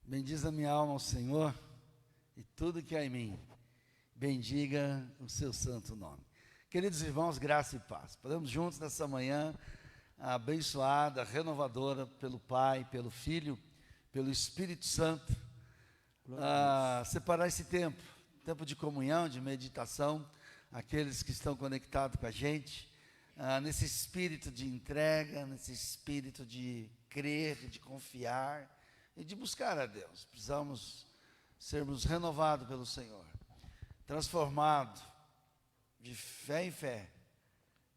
Bendiz a minha alma ao Senhor e tudo que há em mim, bendiga o seu santo nome. Queridos irmãos, graça e paz. Podemos juntos nessa manhã, abençoada, renovadora pelo Pai, pelo Filho, pelo Espírito Santo, separar esse tempo de comunhão, de meditação, aqueles que estão conectados com a gente, nesse espírito de entrega, nesse espírito de crer, de confiar e de buscar a Deus. Precisamos sermos renovados pelo Senhor, transformados de fé em fé,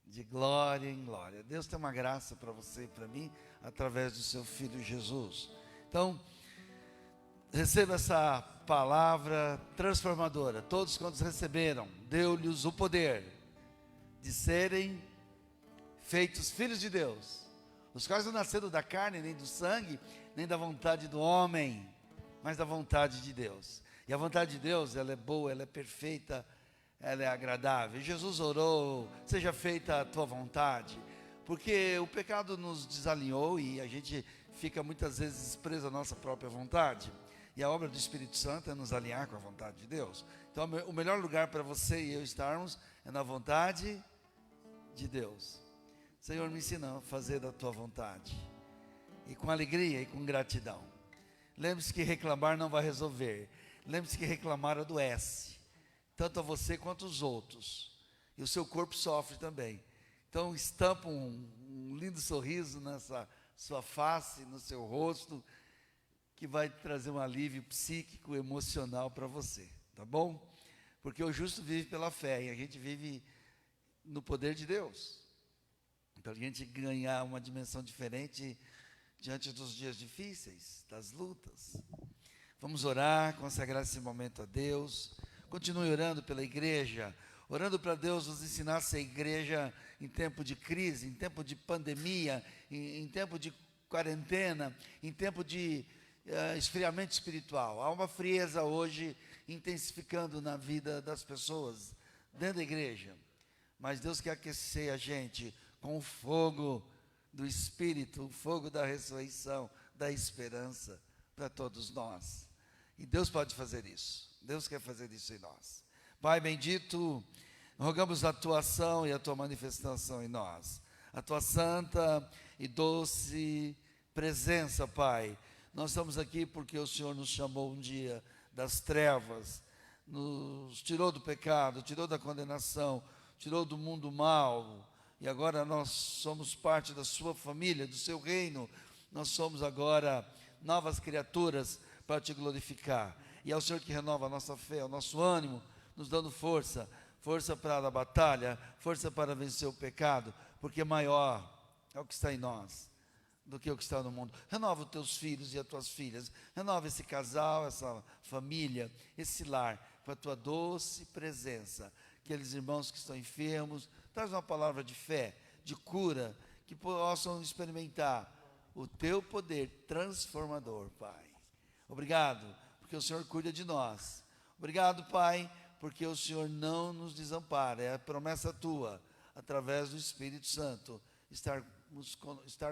de glória em glória. Deus tem uma graça para você e para mim, através do seu Filho Jesus. Então, receba essa palavra transformadora. Todos quantos receberam, deu-lhes o poder de serem feitos filhos de Deus, os quais não nasceram da carne, nem do sangue, nem da vontade do homem, mas da vontade de Deus. E a vontade de Deus, ela é boa, ela é perfeita, ela é agradável. E Jesus orou: seja feita a tua vontade, porque o pecado nos desalinhou e a gente fica muitas vezes preso à nossa própria vontade. E a obra do Espírito Santo é nos alinhar com a vontade de Deus. Então o melhor lugar para você e eu estarmos é na vontade de Deus. Senhor, me ensina a fazer da tua vontade, e com alegria e com gratidão. Lembre-se que reclamar não vai resolver. Lembre-se que reclamar adoece, tanto a você quanto os outros, e o seu corpo sofre também. Então estampa um lindo sorriso nessa sua face, no seu rosto, que vai trazer um alívio psíquico, emocional para você, tá bom? Porque o justo vive pela fé, e a gente vive no poder de Deus, para a gente ganhar uma dimensão diferente diante dos dias difíceis, das lutas. Vamos orar, consagrar esse momento a Deus. Continue orando pela igreja, orando para Deus nos ensinar a ser igreja em tempo de crise, em tempo de pandemia, em tempo de quarentena, em tempo de esfriamento espiritual. Há uma frieza hoje intensificando na vida das pessoas dentro da igreja, mas Deus quer aquecer a gente com o fogo do Espírito, o fogo da ressurreição, da esperança para todos nós. E Deus pode fazer isso. Deus quer fazer isso em nós. Pai bendito, rogamos a tua ação e a tua manifestação em nós, a tua santa e doce presença, Pai. Nós estamos aqui porque o Senhor nos chamou um dia das trevas, nos tirou do pecado, tirou da condenação, tirou do mundo mal, e agora nós somos parte da sua família, do seu reino. Nós somos agora novas criaturas para te glorificar. E é o Senhor que renova a nossa fé, o nosso ânimo, nos dando força para a batalha, força para vencer o pecado, porque maior é o que está em nós do que o que está no mundo. Renova os teus filhos e as tuas filhas, renova esse casal, essa família, esse lar, com a tua doce presença. Aqueles irmãos que estão enfermos, traz uma palavra de fé, de cura, que possam experimentar o teu poder transformador, Pai. Obrigado, porque o Senhor cuida de nós. Obrigado, Pai, porque o Senhor não nos desampara. É a promessa tua, através do Espírito Santo, estar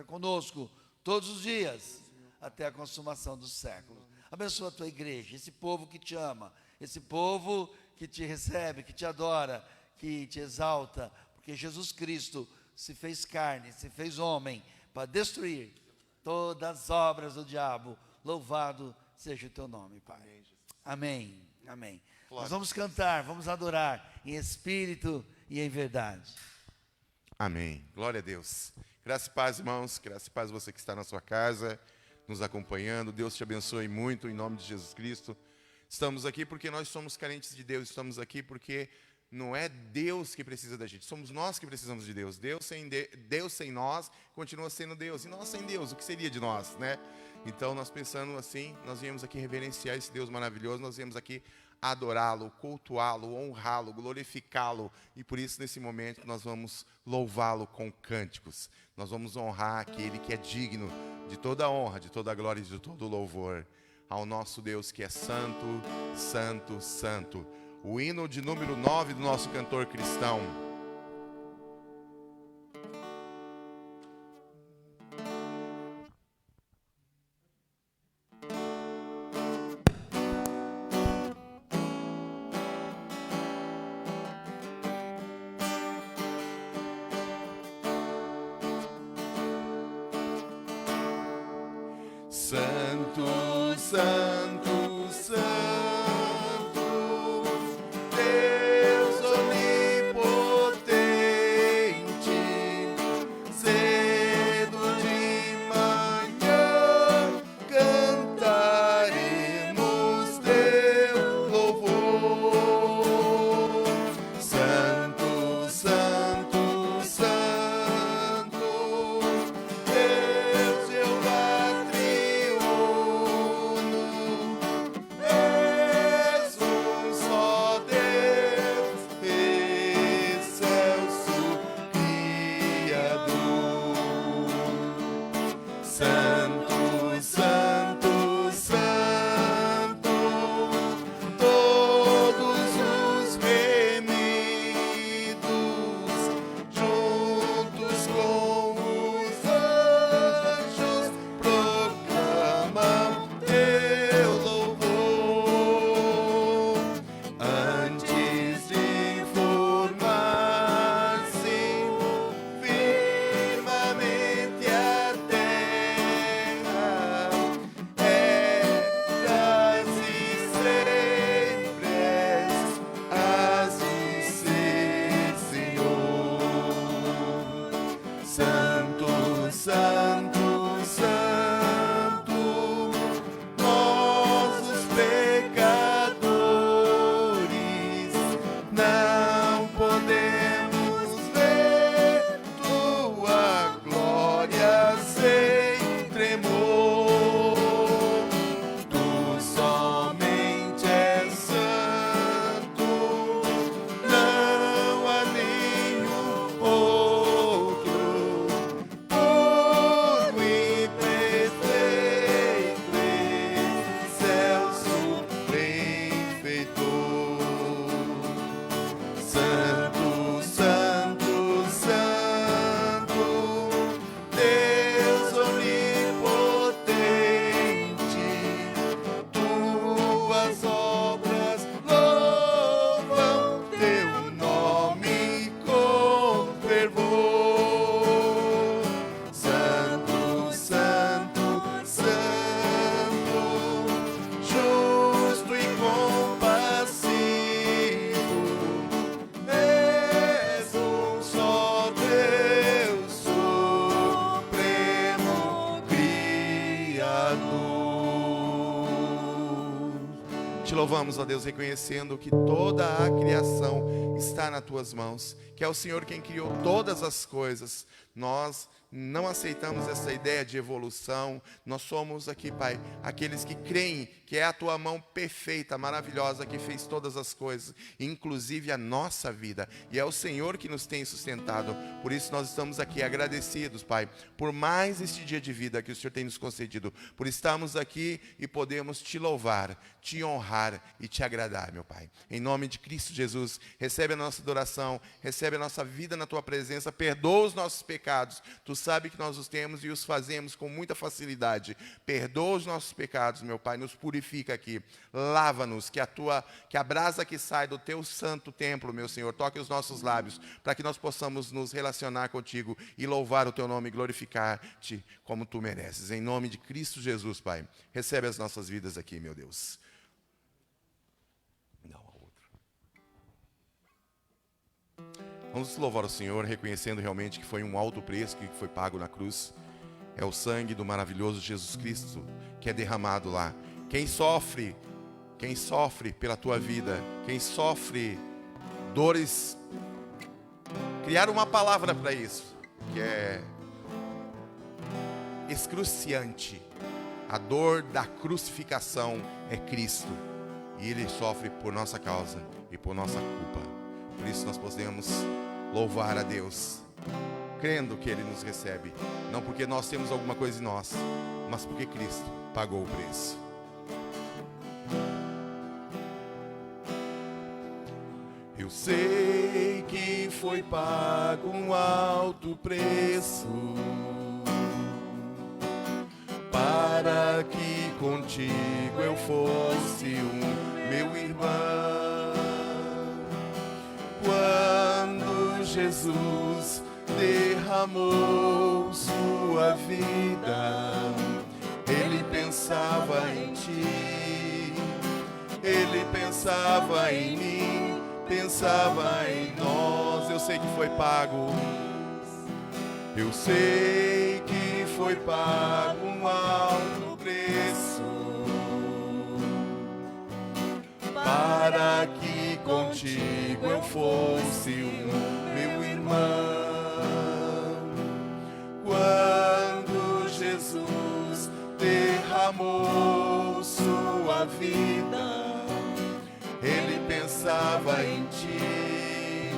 conosco todos os dias, até a consumação dos séculos. Abençoa a tua igreja, esse povo que te ama, esse povo que te recebe, que te adora, que te exalta, porque Jesus Cristo se fez carne, se fez homem, para destruir todas as obras do diabo. Louvado seja o teu nome, Pai. Amém, amém. Nós vamos cantar, vamos adorar em espírito e em verdade. Amém. Glória a Deus. Graça e paz, irmãos. Graça e paz você que está na sua casa, nos acompanhando. Deus te abençoe muito, em nome de Jesus Cristo. Estamos aqui porque nós somos carentes de Deus. Estamos aqui porque não é Deus que precisa da gente, somos nós que precisamos de Deus. Deus sem nós continua sendo Deus. E nós sem Deus, o que seria de nós, né? Então, nós pensando assim, nós viemos aqui reverenciar esse Deus maravilhoso. Nós viemos aqui adorá-lo, cultuá-lo, honrá-lo, glorificá-lo. E por isso, nesse momento, nós vamos louvá-lo com cânticos. Nós vamos honrar aquele que é digno de toda a honra, de toda a glória e de todo o louvor ao nosso Deus que é santo, santo, santo. O hino de número 9 do nosso cantor cristão. Santo, Santo, Deus onipotente, cedo de manhã cantaremos teu louvor. Santo, Santo, Santo, Deus Jeová triuno, és um só Deus, excelso Criador. Santo, Santo, Santo, todos os remidos, juntos com os anjos, proclamam teu louvor. Antes de formar-se firmamente a terra, eras e sempre has de ser, Senhor. Santo, Santo, Santo, nós os pecadores não podemos ver tua glória sem tremor. Tu somente és santo, não há nenhum outro. Puro e perfeito, excelso benfeitor. Santo, Santo, Santo, Deus onipotente, tuas obras louvam teu nome com fervor. Santo, Santo, Santo, justo e compassivo, és um só Deus, supremo Criador. Te louvamos, ó Deus, reconhecendo que toda a criação está nas tuas mãos, que é o Senhor quem criou todas as coisas. Nós não aceitamos essa ideia de evolução. Nós somos aqui, Pai, aqueles que creem que é a tua mão perfeita, maravilhosa, que fez todas as coisas, inclusive a nossa vida. E é o Senhor que nos tem sustentado. Por isso nós estamos aqui agradecidos, Pai, por mais este dia de vida que o Senhor tem nos concedido, por estarmos aqui e podemos te louvar, te honrar e te agradar, meu Pai. Em nome de Cristo Jesus, recebe a nossa adoração, recebe a nossa vida na tua presença, perdoa os nossos pecados. Tu sabe que nós os temos e os fazemos com muita facilidade. Perdoa os nossos pecados, meu Pai, nos purifica aqui. Lava-nos, que a brasa que sai do teu santo templo, meu Senhor, toque os nossos lábios, para que nós possamos nos relacionar contigo e louvar o teu nome e glorificar-te como tu mereces. Em nome de Cristo Jesus, Pai, recebe as nossas vidas aqui, meu Deus. Não, a outra. Vamos louvar o Senhor, reconhecendo realmente que foi um alto preço que foi pago na cruz. É o sangue do maravilhoso Jesus Cristo que é derramado lá. Quem sofre pela tua vida, quem sofre dores, criar uma palavra para isso, que é excruciante. A dor da crucificação é Cristo, e Ele sofre por nossa causa e por nossa culpa. Por isso nós podemos louvar a Deus, crendo que Ele nos recebe, não porque nós temos alguma coisa em nós, mas porque Cristo pagou o preço. Eu sei que foi pago um alto preço para que contigo eu fosse meu irmão. Quando Jesus derramou sua vida, Ele pensava em ti pensava em mim, pensava em nós. Eu sei que foi pago. Eu sei que foi pago um alto preço para que contigo eu fosse o meu irmão. Quando Jesus derramou sua vida, Ele pensava em ti,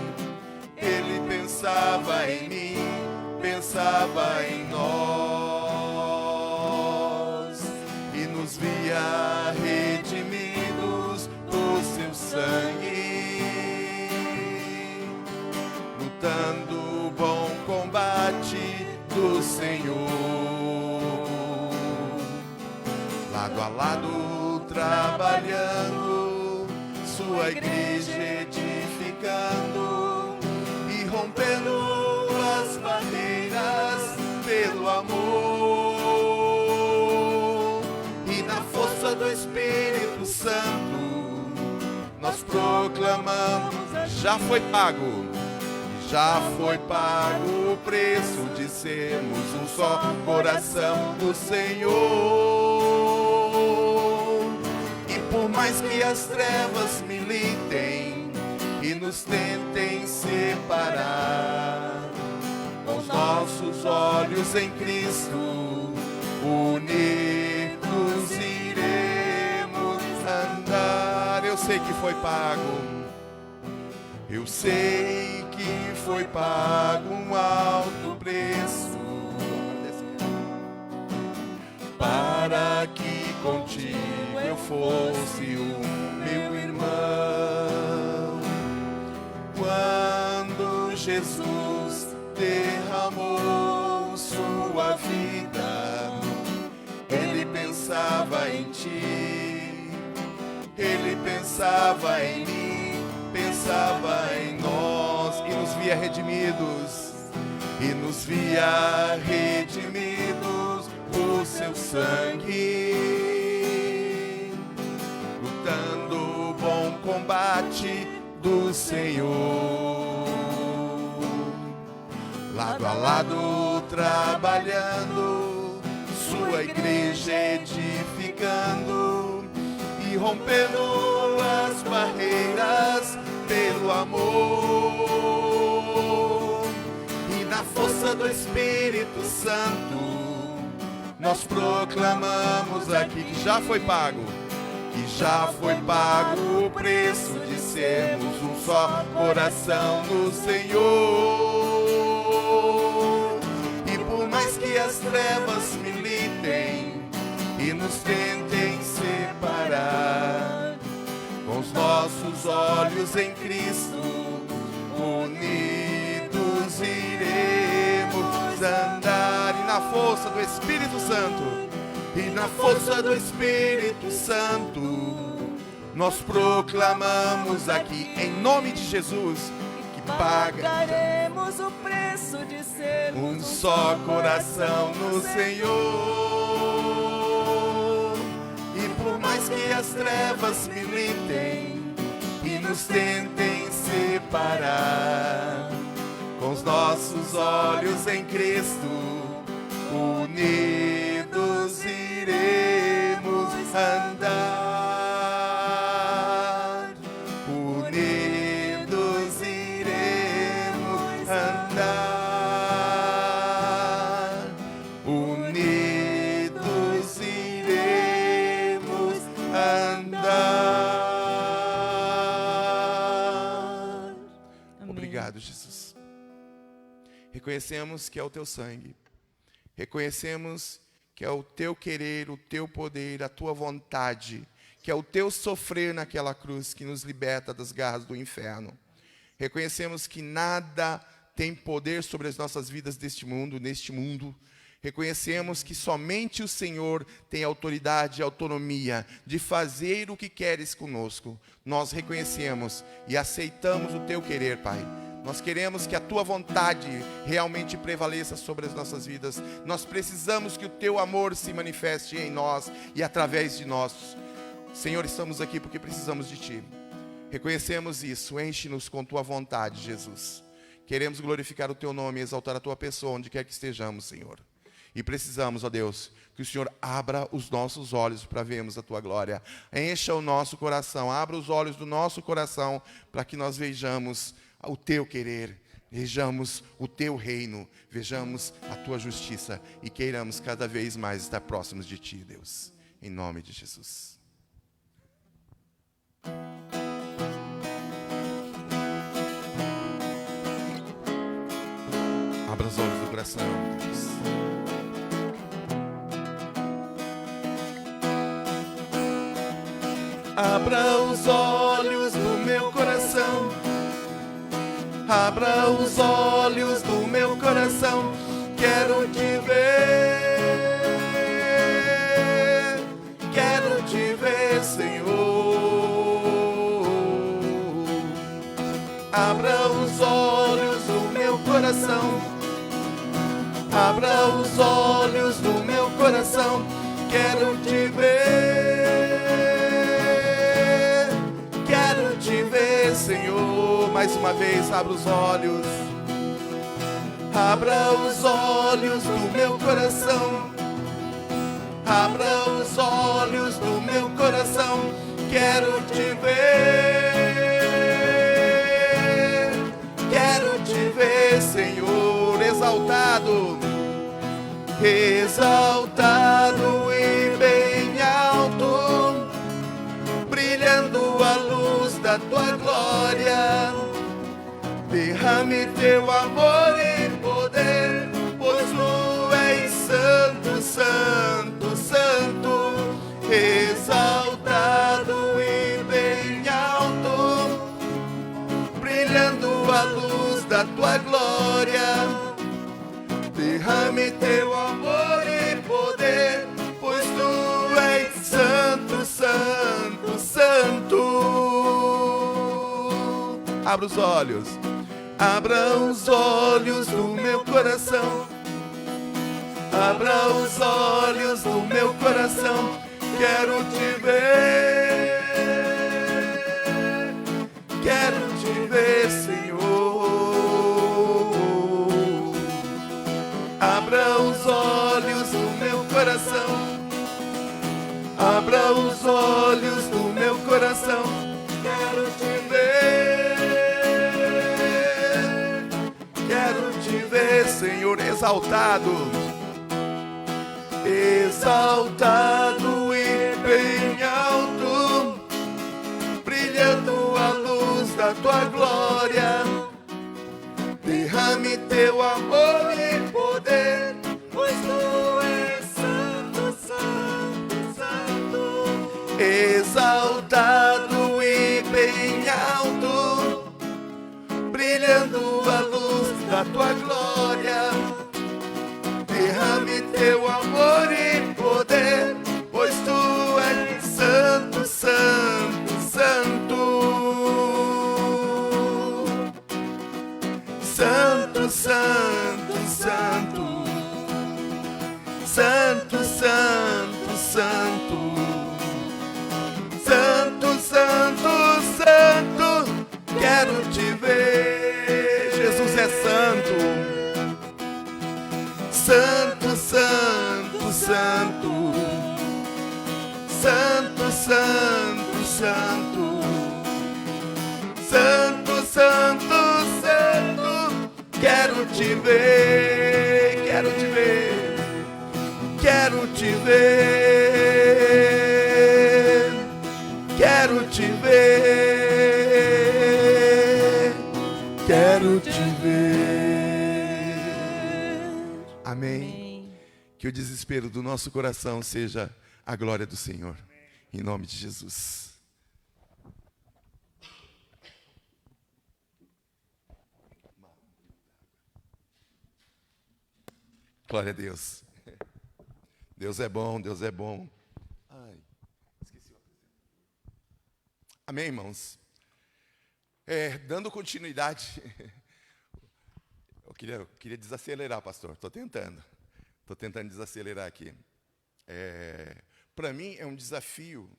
Ele pensava em mim, pensava em nós e nos via redimidos por seu sangue, lutando o bom combate do Senhor, lado a lado trabalhando, sua igreja edificando e rompendo as barreiras pelo amor. E na força do Espírito Santo nós proclamamos: já foi pago, já foi pago o preço de sermos um só coração do Senhor. E por mais que as trevas militem e nos tentem separar, com os nossos olhos em Cristo, unidos iremos andar. Eu sei que foi pago, eu sei que foi pago um alto preço para que contigo eu fosse o meu irmão. Quando Jesus derramou sua vida, Ele pensava em ti, Ele pensava em mim, pensava em nós e nos via redimidos, por seu sangue, lutando o bom combate do Senhor, lado a lado trabalhando, sua igreja edificando e rompendo as barreiras pelo amor. E na força do Espírito Santo nós proclamamos aqui que já foi pago, que já foi pago o preço de sermos um só coração no Senhor. E por mais que as trevas militem e nos tentem separar, com os nossos olhos em Cristo, unidos iremos andar. E na força do Espírito Santo, e na força do Espírito Santo, nós proclamamos aqui, em nome de Jesus, que pagaremos o preço de ser um só coração no Senhor. E por mais que as trevas militem e nos tentem separar, com os nossos olhos em Cristo, unidos iremos andar, unidos iremos andar, unidos iremos andar. Obrigado, Jesus. Reconhecemos que é o teu sangue. Reconhecemos que é o teu querer, o teu poder, a tua vontade, que é o teu sofrer naquela cruz que nos liberta das garras do inferno. Reconhecemos que nada tem poder sobre as nossas vidas neste mundo. Reconhecemos que somente o Senhor tem autoridade e autonomia de fazer o que queres conosco. Nós reconhecemos e aceitamos o teu querer, Pai. Nós queremos que a tua vontade realmente prevaleça sobre as nossas vidas. Nós precisamos que o teu amor se manifeste em nós e através de nós. Senhor, estamos aqui porque precisamos de ti. Reconhecemos isso, enche-nos com tua vontade, Jesus. Queremos glorificar o teu nome e exaltar a tua pessoa, onde quer que estejamos, Senhor. E precisamos, ó Deus, que o Senhor abra os nossos olhos para vermos a tua glória. Encha o nosso coração, abra os olhos do nosso coração, para que nós vejamos o teu querer, vejamos o teu reino, vejamos a tua justiça e queiramos cada vez mais estar próximos de ti, Deus. Em nome de Jesus. Abra os olhos do coração, Deus. Abra os olhos do meu coração. Abra os olhos do meu coração. Quero te ver. Quero te ver, Senhor. Abra os olhos do meu coração. Abra os olhos do meu coração. Quero te ver. Quero te ver, Senhor. Mais uma vez, abra os olhos. Abra os olhos do meu coração. Abra os olhos do meu coração. Quero te ver. Quero te ver, Senhor. Exaltado. Exaltado e bem alto, brilhando a luz da tua glória. Derrame teu amor e poder, pois tu és santo, santo, santo. Exaltado e bem alto, brilhando a luz da tua glória. Derrame teu amor e poder, pois tu és santo, santo, santo. Abra os olhos. Abra os olhos do meu coração. Abra os olhos do meu coração. Quero te ver. Quero te ver, Senhor. Abra os olhos do meu coração. Abra os olhos do meu coração. Quero te ver. Quero te ver, Senhor. Exaltado. Exaltado e bem alto, brilhando a luz da tua glória. Derrame teu amor e poder, pois tu és santo, santo, santo. Exaltado e bem alto, brilhando a luz da tua glória. Derrame teu amor e poder, pois tu és santo, santo, santo. Santo, santo, santo. Santo, santo, santo. Santo, santo, santo. Quero te ver. Jesus é santo. Santo, santo, santo. Santo, santo, santo. Santo, santo, santo. Quero te ver, quero te ver. Quero te ver. Quero te ver. Quero te ver. Amém. Que o desespero do nosso coração seja a glória do Senhor. Em nome de Jesus. Glória a Deus. Deus é bom, Deus é bom. Ai, esqueci. Amém, irmãos? Dando continuidade, eu queria desacelerar, pastor. Estou tentando desacelerar aqui. Para mim é um desafio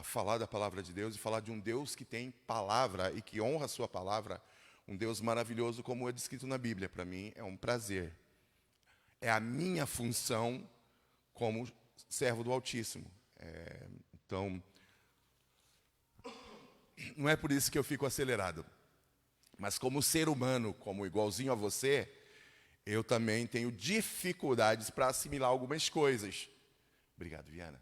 falar da palavra de Deus e falar de um Deus que tem palavra e que honra a sua palavra, um Deus maravilhoso como é descrito na Bíblia. Para mim é um prazer. É a minha função como servo do Altíssimo. Então, não é por isso que eu fico acelerado. Mas como ser humano, como igualzinho a você, eu também tenho dificuldades para assimilar algumas coisas. Obrigado, Viana.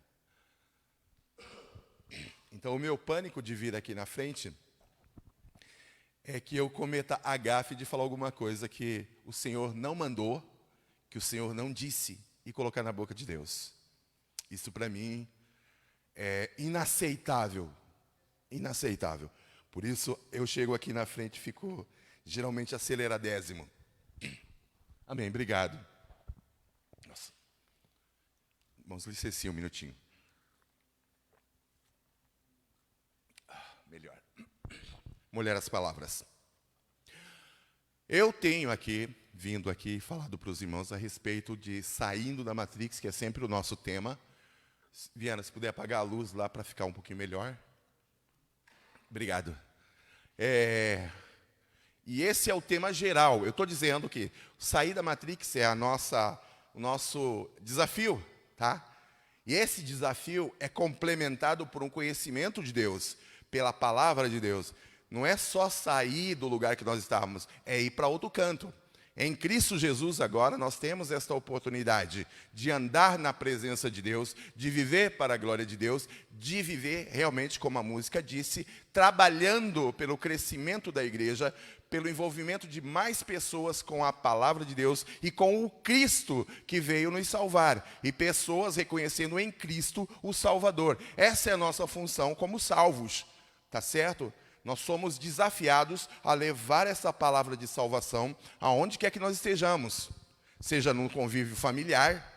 Então, o meu pânico de vir aqui na frente é que eu cometa a gafe de falar alguma coisa que o Senhor não mandou, que o Senhor não disse, e colocar na boca de Deus. Isso para mim é inaceitável. Inaceitável. Por isso, eu chego aqui na frente e fico geralmente aceleradésimo. Amém, obrigado. Nossa. Vamos licenciar um minutinho. Melhor. Mulher as palavras. Eu tenho vindo aqui, falado para os irmãos a respeito de saindo da Matrix, que é sempre o nosso tema. Viana, se puder apagar a luz lá para ficar um pouquinho melhor. Obrigado. E esse é o tema geral. Eu estou dizendo que sair da Matrix é o nosso desafio, tá? E esse desafio é complementado por um conhecimento de Deus, pela palavra de Deus. Não é só sair do lugar que nós estávamos, é ir para outro canto. Em Cristo Jesus agora nós temos esta oportunidade de andar na presença de Deus, de viver para a glória de Deus, de viver realmente, como a música disse, trabalhando pelo crescimento da igreja, pelo envolvimento de mais pessoas com a palavra de Deus e com o Cristo que veio nos salvar. E pessoas reconhecendo em Cristo o Salvador. Essa é a nossa função como salvos, tá certo? Nós somos desafiados a levar essa palavra de salvação aonde quer que nós estejamos. Seja num convívio familiar,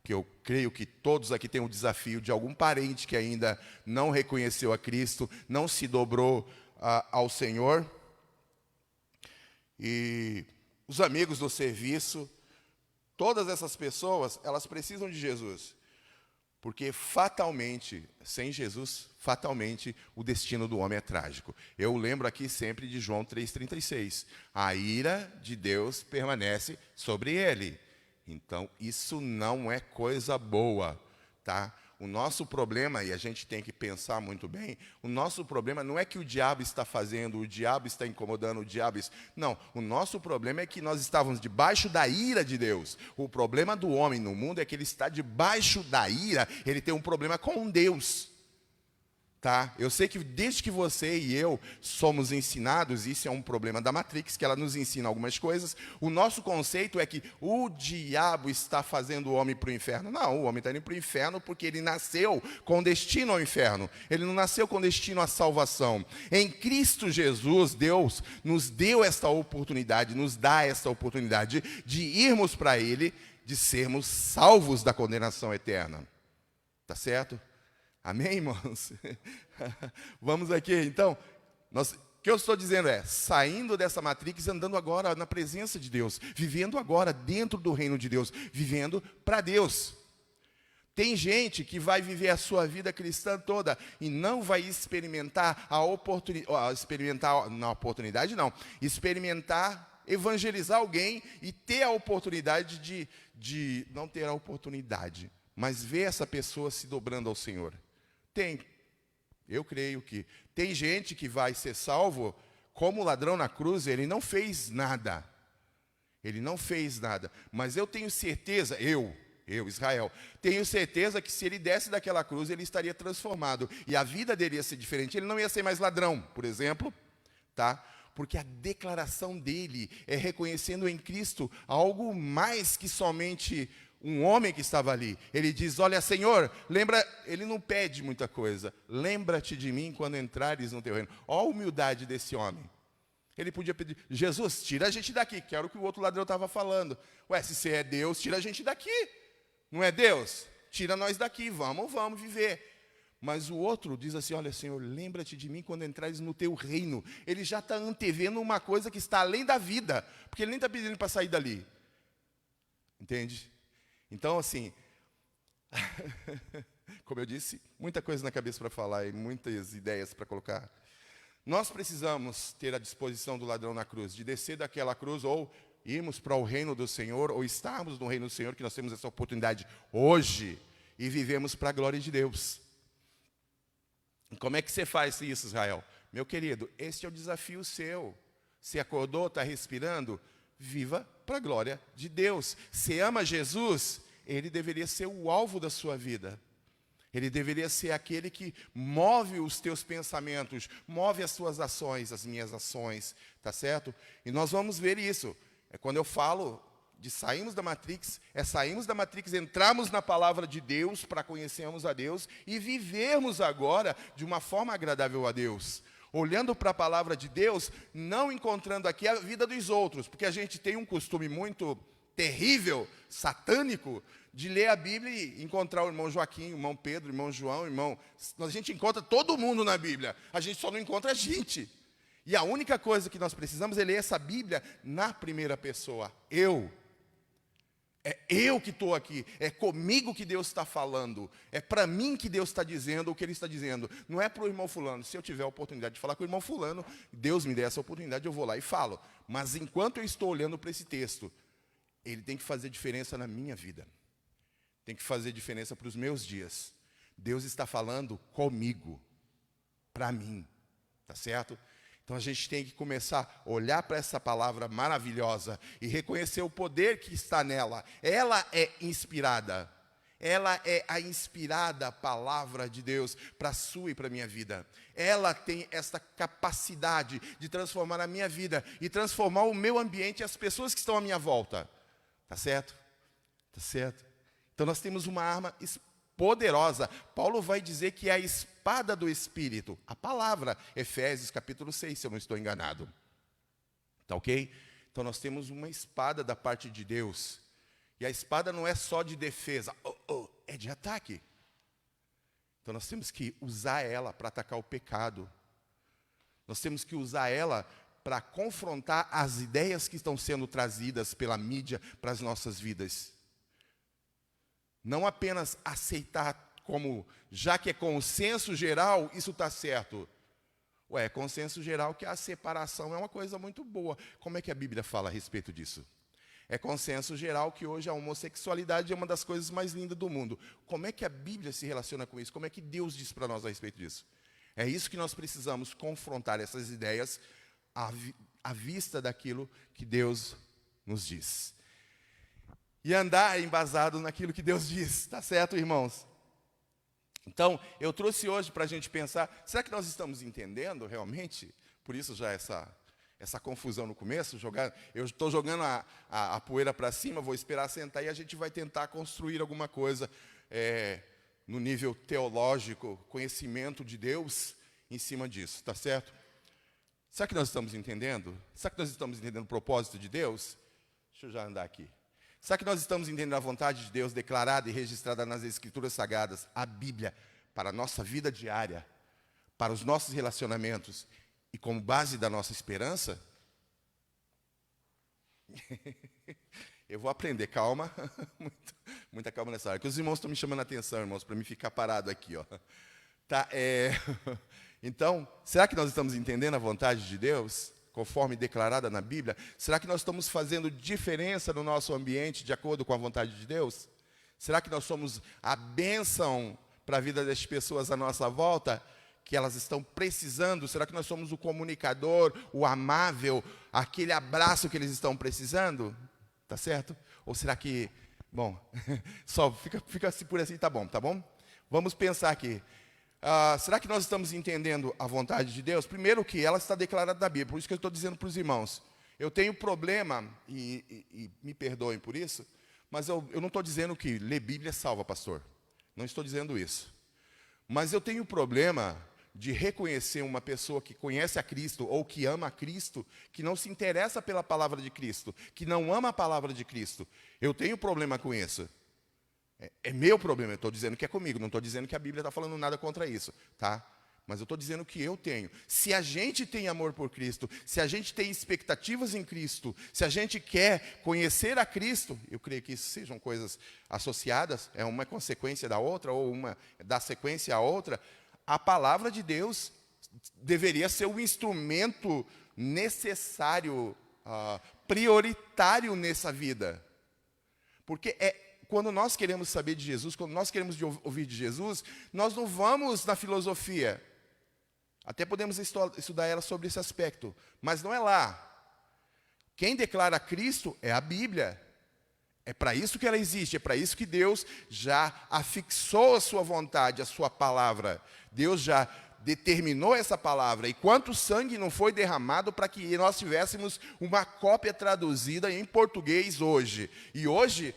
que eu creio que todos aqui têm o desafio de algum parente que ainda não reconheceu a Cristo, não se dobrou ao Senhor. E os amigos do serviço, todas essas pessoas, elas precisam de Jesus. Porque fatalmente, sem Jesus, fatalmente, o destino do homem é trágico. Eu lembro aqui sempre de João 3,36. A ira de Deus permanece sobre ele. Então, isso não é coisa boa, tá? O nosso problema, e a gente tem que pensar muito bem, o nosso problema não é que o diabo está fazendo, o diabo está incomodando, o diabo... Não, o nosso problema é que nós estávamos debaixo da ira de Deus. O problema do homem no mundo é que ele está debaixo da ira, ele tem um problema com Deus. Tá? Eu sei que desde que você e eu somos ensinados, isso é um problema da Matrix, que ela nos ensina algumas coisas, o nosso conceito é que o diabo está fazendo o homem para o inferno. Não, o homem está indo para o inferno porque ele nasceu com destino ao inferno. Ele não nasceu com destino à salvação. Em Cristo Jesus, Deus nos deu esta oportunidade, nos dá esta oportunidade de irmos para Ele, de sermos salvos da condenação eterna. Tá certo? Amém, irmãos? Vamos aqui, então. O que eu estou dizendo é, saindo dessa matrix, andando agora na presença de Deus, vivendo agora dentro do reino de Deus, vivendo para Deus. Tem gente que vai viver a sua vida cristã toda e não vai experimentar experimentar evangelizar alguém e ter a oportunidade de não ter a oportunidade, mas ver essa pessoa se dobrando ao Senhor. Tem. Eu creio que tem gente que vai ser salvo como o ladrão na cruz, ele não fez nada. Ele não fez nada. Mas eu tenho certeza, Israel, tenho certeza que se ele desse daquela cruz, ele estaria transformado. E a vida dele ia ser diferente. Ele não ia ser mais ladrão, por exemplo, tá? Porque a declaração dele é reconhecendo em Cristo algo mais que somente um homem que estava ali. Ele diz, olha, Senhor, lembra, ele não pede muita coisa. Lembra-te de mim quando entrares no teu reino. Olha a humildade desse homem. Ele podia pedir, Jesus, tira a gente daqui, que era o que o outro ladrão estava falando. Ué, se você é Deus, tira a gente daqui. Não é Deus? Tira nós daqui, vamos viver. Mas o outro diz assim, olha, Senhor, lembra-te de mim quando entrares no teu reino. Ele já está antevendo uma coisa que está além da vida, porque ele nem está pedindo para sair dali. Entende? Então, assim, Como eu disse, muita coisa na cabeça para falar e muitas ideias para colocar. Nós precisamos ter a disposição do ladrão na cruz, de descer daquela cruz ou irmos para o reino do Senhor, ou estarmos no reino do Senhor, que nós temos essa oportunidade hoje, e vivemos para a glória de Deus. Como é que você faz isso, Israel? Meu querido, este é o desafio seu. Se acordou, está respirando, viva para a glória de Deus. Se ama Jesus, ele deveria ser o alvo da sua vida. Ele deveria ser aquele que move os teus pensamentos, move as tuas ações, as minhas ações, tá certo? E nós vamos ver isso. É quando eu falo de sairmos da Matrix, entrarmos na palavra de Deus para conhecermos a Deus e vivermos agora de uma forma agradável a Deus. Olhando para a palavra de Deus, não encontrando aqui a vida dos outros, porque a gente tem um costume muito terrível, satânico, de ler a Bíblia e encontrar o irmão Joaquim, o irmão Pedro, o irmão João, o irmão... A gente encontra todo mundo na Bíblia, a gente só não encontra a gente. E a única coisa que nós precisamos é ler essa Bíblia na primeira pessoa. Eu. É eu que estou aqui, é comigo que Deus está falando, é para mim que Deus está dizendo o que Ele está dizendo. Não é para o irmão fulano. Se eu tiver a oportunidade de falar com o irmão fulano, Deus me dê essa oportunidade, eu vou lá e falo. Mas enquanto eu estou olhando para esse texto, ele tem que fazer diferença na minha vida. Tem que fazer diferença para os meus dias. Deus está falando comigo, para mim, tá certo? Então a gente tem que começar a olhar para essa palavra maravilhosa e reconhecer o poder que está nela. Ela é inspirada. Ela é a inspirada palavra de Deus para a sua e para a minha vida. Ela tem esta capacidade de transformar a minha vida e transformar o meu ambiente e as pessoas que estão à minha volta. Tá certo? Tá certo? Então nós temos uma arma poderosa. Paulo vai dizer que é a espada do Espírito. A palavra, Efésios capítulo 6, se eu não estou enganado. Tá ok? Então nós temos uma espada da parte de Deus. E a espada não é só de defesa, é de ataque. Então nós temos que usar ela para atacar o pecado. Nós temos que usar ela para confrontar as ideias que estão sendo trazidas pela mídia para as nossas vidas. Não apenas aceitar como, já que é consenso geral, isso está certo. É consenso geral que a separação é uma coisa muito boa. Como é que a Bíblia fala a respeito disso? É consenso geral que hoje a homossexualidade é uma das coisas mais lindas do mundo. Como é que a Bíblia se relaciona com isso? Como é que Deus diz para nós a respeito disso? É isso que nós precisamos confrontar, essas ideias à vista daquilo que Deus nos diz. E andar embasado naquilo que Deus diz, tá certo, irmãos? Então, eu trouxe hoje para a gente pensar, será que nós estamos entendendo realmente? Por isso já essa confusão no começo, eu estou jogando a poeira para cima, vou esperar sentar e a gente vai tentar construir alguma coisa no nível teológico, conhecimento de Deus em cima disso, tá certo? Será que nós estamos entendendo? Será que nós estamos entendendo o propósito de Deus? Deixa eu já andar aqui. Será que nós estamos entendendo a vontade de Deus declarada e registrada nas Escrituras Sagradas, a Bíblia, para a nossa vida diária, para os nossos relacionamentos e como base da nossa esperança? Eu vou aprender, calma, muita calma nessa hora, que os irmãos estão me chamando a atenção, irmãos, para me ficar parado aqui, ó. Tá, Então, será que nós estamos entendendo a vontade de Deus? Conforme declarada na Bíblia, será que nós estamos fazendo diferença no nosso ambiente de acordo com a vontade de Deus? Será que nós somos a bênção para a vida das pessoas à nossa volta, que elas estão precisando? Será que nós somos o comunicador, o amável, aquele abraço que eles estão precisando? Tá certo? Ou será que, bom, só fica assim por assim, tá bom? Vamos pensar aqui. Será que nós estamos entendendo a vontade de Deus? Primeiro que ela está declarada na Bíblia, por isso que eu estou dizendo para os irmãos. Eu tenho problema, e me perdoem por isso, mas eu não estou dizendo que ler Bíblia salva, pastor. Não estou dizendo isso. Mas eu tenho problema de reconhecer uma pessoa que conhece a Cristo ou que ama a Cristo, que não se interessa pela palavra de Cristo, que não ama a palavra de Cristo. Eu tenho problema com isso. É meu problema, eu estou dizendo que é comigo, não estou dizendo que a Bíblia está falando nada contra isso, tá? Mas eu estou dizendo que eu tenho. Se a gente tem amor por Cristo, se a gente tem expectativas em Cristo, se a gente quer conhecer a Cristo, eu creio que isso sejam coisas associadas, é uma consequência da outra, ou uma dá sequência à outra, a palavra de Deus deveria ser o instrumento necessário, prioritário nessa vida. Porque quando nós queremos saber de Jesus, quando nós queremos ouvir de Jesus, nós não vamos na filosofia. Até podemos estudar ela sobre esse aspecto, mas não é lá. Quem declara Cristo é a Bíblia. É para isso que ela existe, é para isso que Deus já afixou a sua vontade, a sua palavra. Deus já determinou essa palavra. E quanto sangue não foi derramado para que nós tivéssemos uma cópia traduzida em português hoje. E hoje,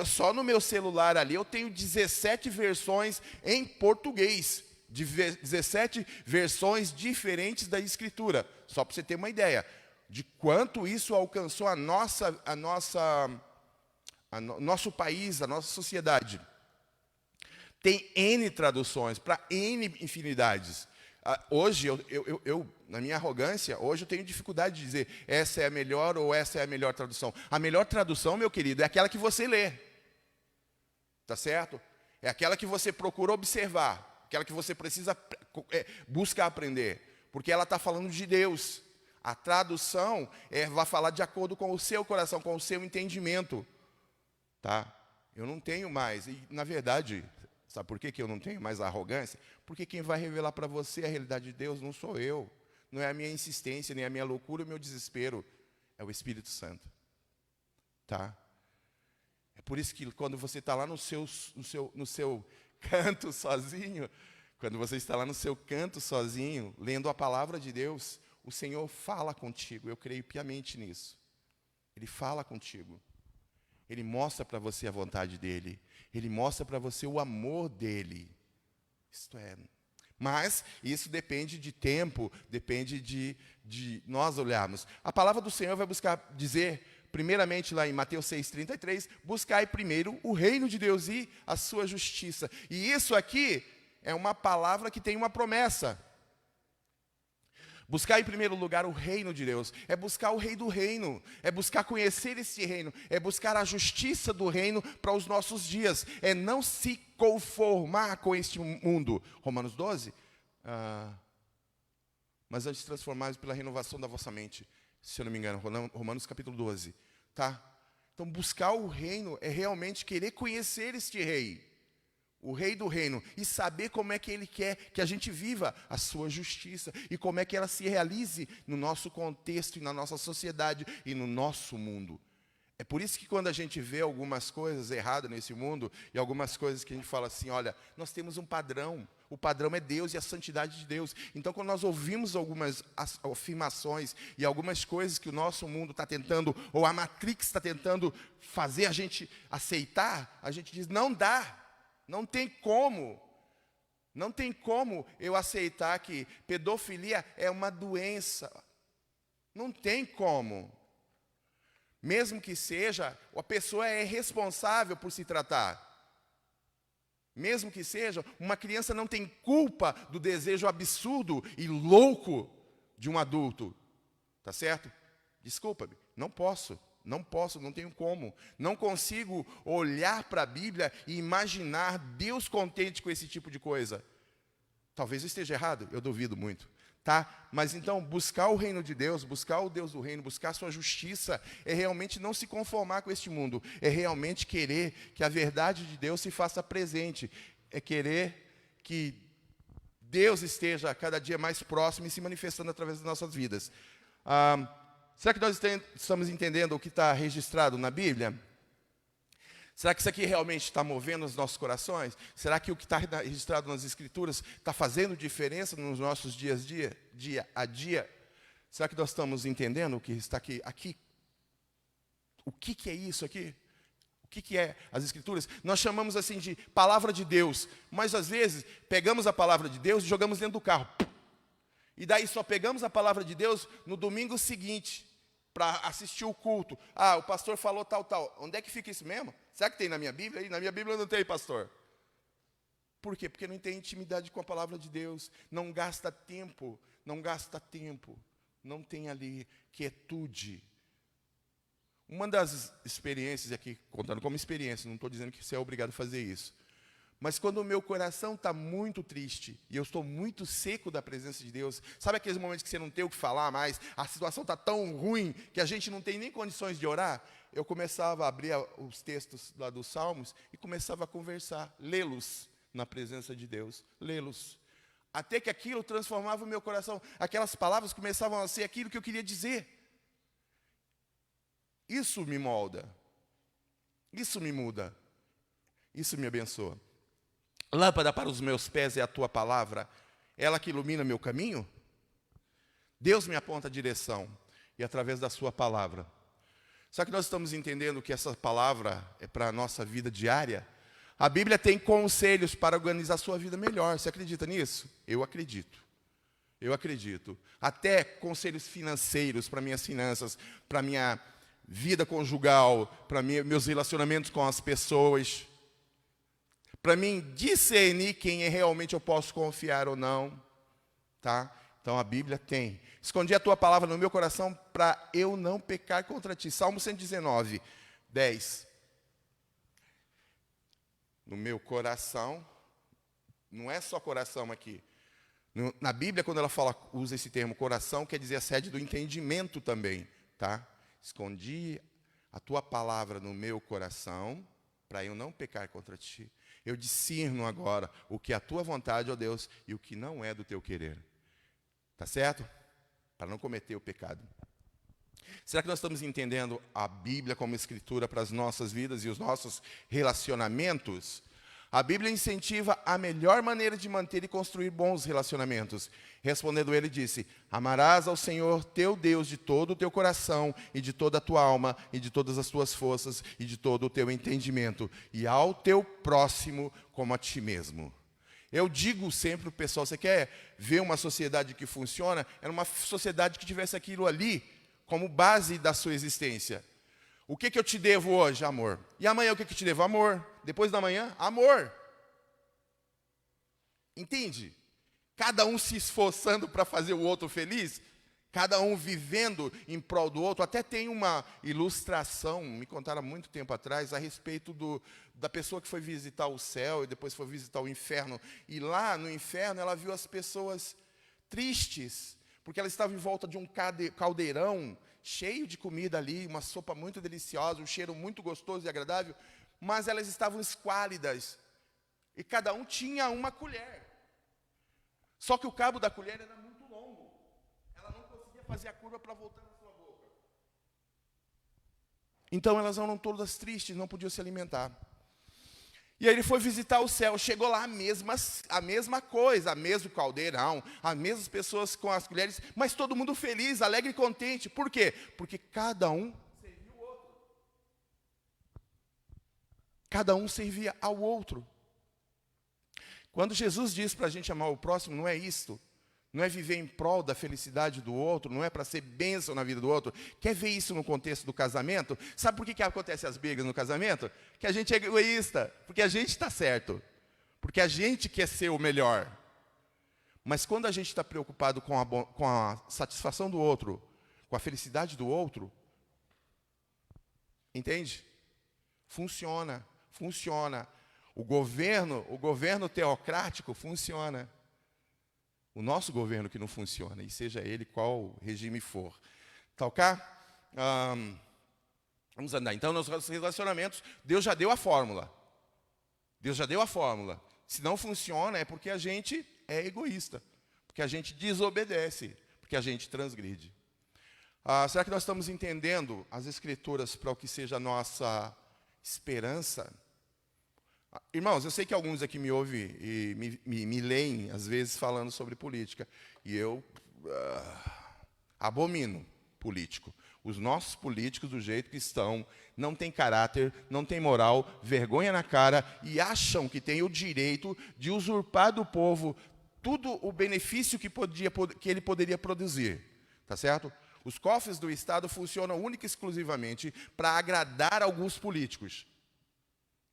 só no meu celular ali, eu tenho 17 versões em português. 17 versões diferentes da Escritura. Só para você ter uma ideia de quanto isso alcançou nosso país, a nossa sociedade. Tem N traduções para N infinidades. Hoje, na minha arrogância, hoje eu tenho dificuldade de dizer essa é a melhor ou essa é a melhor tradução. A melhor tradução, meu querido, é aquela que você lê. Tá certo? É aquela que você procura observar. Aquela que você precisa buscar aprender. Porque ela está falando de Deus. A tradução vai falar de acordo com o seu coração, com o seu entendimento. Tá? Eu não tenho mais. E, na verdade, sabe por que eu não tenho mais a arrogância? Porque quem vai revelar para você a realidade de Deus não sou eu. Não é a minha insistência, nem a minha loucura, o meu desespero. É o Espírito Santo. Tá? É por isso que quando você está lá no seu canto sozinho, quando você está lá no seu canto sozinho, lendo a palavra de Deus, o Senhor fala contigo. Eu creio piamente nisso. Ele fala contigo. Ele mostra para você a vontade dEle. Ele mostra para você o amor dEle. Isto é. Mas isso depende de tempo, depende de nós olharmos. A palavra do Senhor vai buscar dizer, primeiramente lá em Mateus 6,33, buscai primeiro o reino de Deus e a sua justiça. E isso aqui é uma palavra que tem uma promessa. Buscar em primeiro lugar o reino de Deus, é buscar o rei do reino, é buscar conhecer esse reino, é buscar a justiça do reino para os nossos dias, é não se conformar com este mundo. Romanos 12, mas antes transformados pela renovação da vossa mente, se eu não me engano, Romanos capítulo 12, tá? Então buscar o reino é realmente querer conhecer este rei, o rei do reino, e saber como é que ele quer que a gente viva a sua justiça, e como é que ela se realize no nosso contexto, e na nossa sociedade, e no nosso mundo. É por isso que quando a gente vê algumas coisas erradas nesse mundo, e algumas coisas que a gente fala assim, olha, nós temos um padrão, o padrão é Deus e a santidade de Deus. Então quando nós ouvimos algumas afirmações, e algumas coisas que o nosso mundo está tentando, ou a Matrix está tentando fazer a gente aceitar, a gente diz, não dá. Não tem como eu aceitar que pedofilia é uma doença. Não tem como. Mesmo que seja, a pessoa é responsável por se tratar. Mesmo que seja, uma criança não tem culpa do desejo absurdo e louco de um adulto. Tá certo? Desculpa-me, não posso, não tenho como. Não consigo olhar para a Bíblia e imaginar Deus contente com esse tipo de coisa. Talvez eu esteja errado, eu duvido muito. Tá? Mas então, buscar o reino de Deus, buscar o Deus do reino, buscar a sua justiça, é realmente não se conformar com este mundo. É realmente querer que a verdade de Deus se faça presente. É querer que Deus esteja cada dia mais próximo e se manifestando através das nossas vidas. Será que nós estamos entendendo o que está registrado na Bíblia? Será que isso aqui realmente está movendo os nossos corações? Será que o que está registrado nas Escrituras está fazendo diferença nos nossos dias dia a dia? Será que nós estamos entendendo o que está aqui? O que é isso aqui? O que é as Escrituras? Nós chamamos assim de palavra de Deus, mas às vezes pegamos a palavra de Deus e jogamos dentro do carro. E daí só pegamos a palavra de Deus no domingo seguinte, para assistir o culto. O pastor falou tal. Onde é que fica isso mesmo? Será que tem na minha Bíblia? Na minha Bíblia não tem, pastor. Por quê? Porque não tem intimidade com a palavra de Deus, não gasta tempo, não tem ali quietude. Uma das experiências aqui, contando como experiência, não estou dizendo que você é obrigado a fazer isso, mas quando o meu coração está muito triste, e eu estou muito seco da presença de Deus, sabe aqueles momentos que você não tem o que falar mais, a situação está tão ruim, que a gente não tem nem condições de orar? Eu começava a abrir os textos lá dos Salmos, e começava a conversar, lê-los na presença de Deus, lê-los. Até que aquilo transformava o meu coração, aquelas palavras começavam a ser aquilo que eu queria dizer. Isso me molda, isso me muda, isso me abençoa. Lâmpada para os meus pés é a tua palavra, ela que ilumina meu caminho. Deus me aponta a direção, e através da sua palavra. Só que nós estamos entendendo que essa palavra é para a nossa vida diária. A Bíblia tem conselhos para organizar a sua vida melhor. Você acredita nisso? Eu acredito. Eu acredito. Até conselhos financeiros para minhas finanças, para minha vida conjugal, para meus relacionamentos com as pessoas. Para mim discernir quem realmente eu posso confiar ou não. Tá? Então a Bíblia tem. Escondi a tua palavra no meu coração para eu não pecar contra ti. Salmo 119, 10. No meu coração, não é só coração aqui. Na Bíblia, quando ela usa esse termo coração, quer dizer a sede do entendimento também, tá? Escondi a tua palavra no meu coração, para eu não pecar contra ti. Eu discerno agora o que é a tua vontade, ó Deus, e o que não é do teu querer. Tá certo? Para não cometer o pecado. Será que nós estamos entendendo a Bíblia como escritura para as nossas vidas e os nossos relacionamentos? A Bíblia incentiva a melhor maneira de manter e construir bons relacionamentos. Respondendo ele, disse: amarás ao Senhor teu Deus de todo o teu coração, e de toda a tua alma, e de todas as tuas forças, e de todo o teu entendimento, e ao teu próximo como a ti mesmo. Eu digo sempre para o pessoal, você quer ver uma sociedade que funciona? É uma sociedade que tivesse aquilo ali como base da sua existência. O que eu te devo hoje? Amor. E amanhã o que eu te devo? Amor. Depois da manhã? Amor. Entende? Cada um se esforçando para fazer o outro feliz, cada um vivendo em prol do outro. Até tem uma ilustração, me contaram há muito tempo atrás, a respeito da pessoa que foi visitar o céu e depois foi visitar o inferno. E lá no inferno ela viu as pessoas tristes, porque ela estava em volta de um caldeirão cheio de comida ali, uma sopa muito deliciosa, um cheiro muito gostoso e agradável, mas elas estavam esquálidas, e cada um tinha uma colher. Só que o cabo da colher era muito longo, ela não conseguia fazer a curva para voltar na sua boca. Então elas eram todas tristes, não podiam se alimentar. E aí ele foi visitar o céu, chegou lá a mesma coisa, o mesmo caldeirão, as mesmas pessoas com as colheres, mas todo mundo feliz, alegre e contente. Por quê? Porque cada um servia o outro. Cada um servia ao outro. Quando Jesus diz para a gente amar o próximo, não é isto. Não é viver em prol da felicidade do outro, não é para ser bênção na vida do outro. Quer ver isso no contexto do casamento? Sabe por que acontecem as brigas no casamento? Que a gente é egoísta, porque a gente está certo, porque a gente quer ser o melhor. Mas quando a gente está preocupado com a satisfação do outro, com a felicidade do outro, entende? Funciona. O governo teocrático funciona. O nosso governo que não funciona, e seja ele qual regime for. Tá ok? Vamos andar. Então, nos relacionamentos, Deus já deu a fórmula. Se não funciona, é porque a gente é egoísta, porque a gente desobedece, porque a gente transgride. Será que nós estamos entendendo as Escrituras para o que seja a nossa esperança? Irmãos, eu sei que alguns aqui me ouvem e me leem, às vezes, falando sobre política. E eu abomino político. Os nossos políticos, do jeito que estão, não têm caráter, não têm moral, vergonha na cara, e acham que têm o direito de usurpar do povo tudo o benefício que ele poderia produzir. Tá certo? Os cofres do Estado funcionam única e exclusivamente para agradar alguns políticos.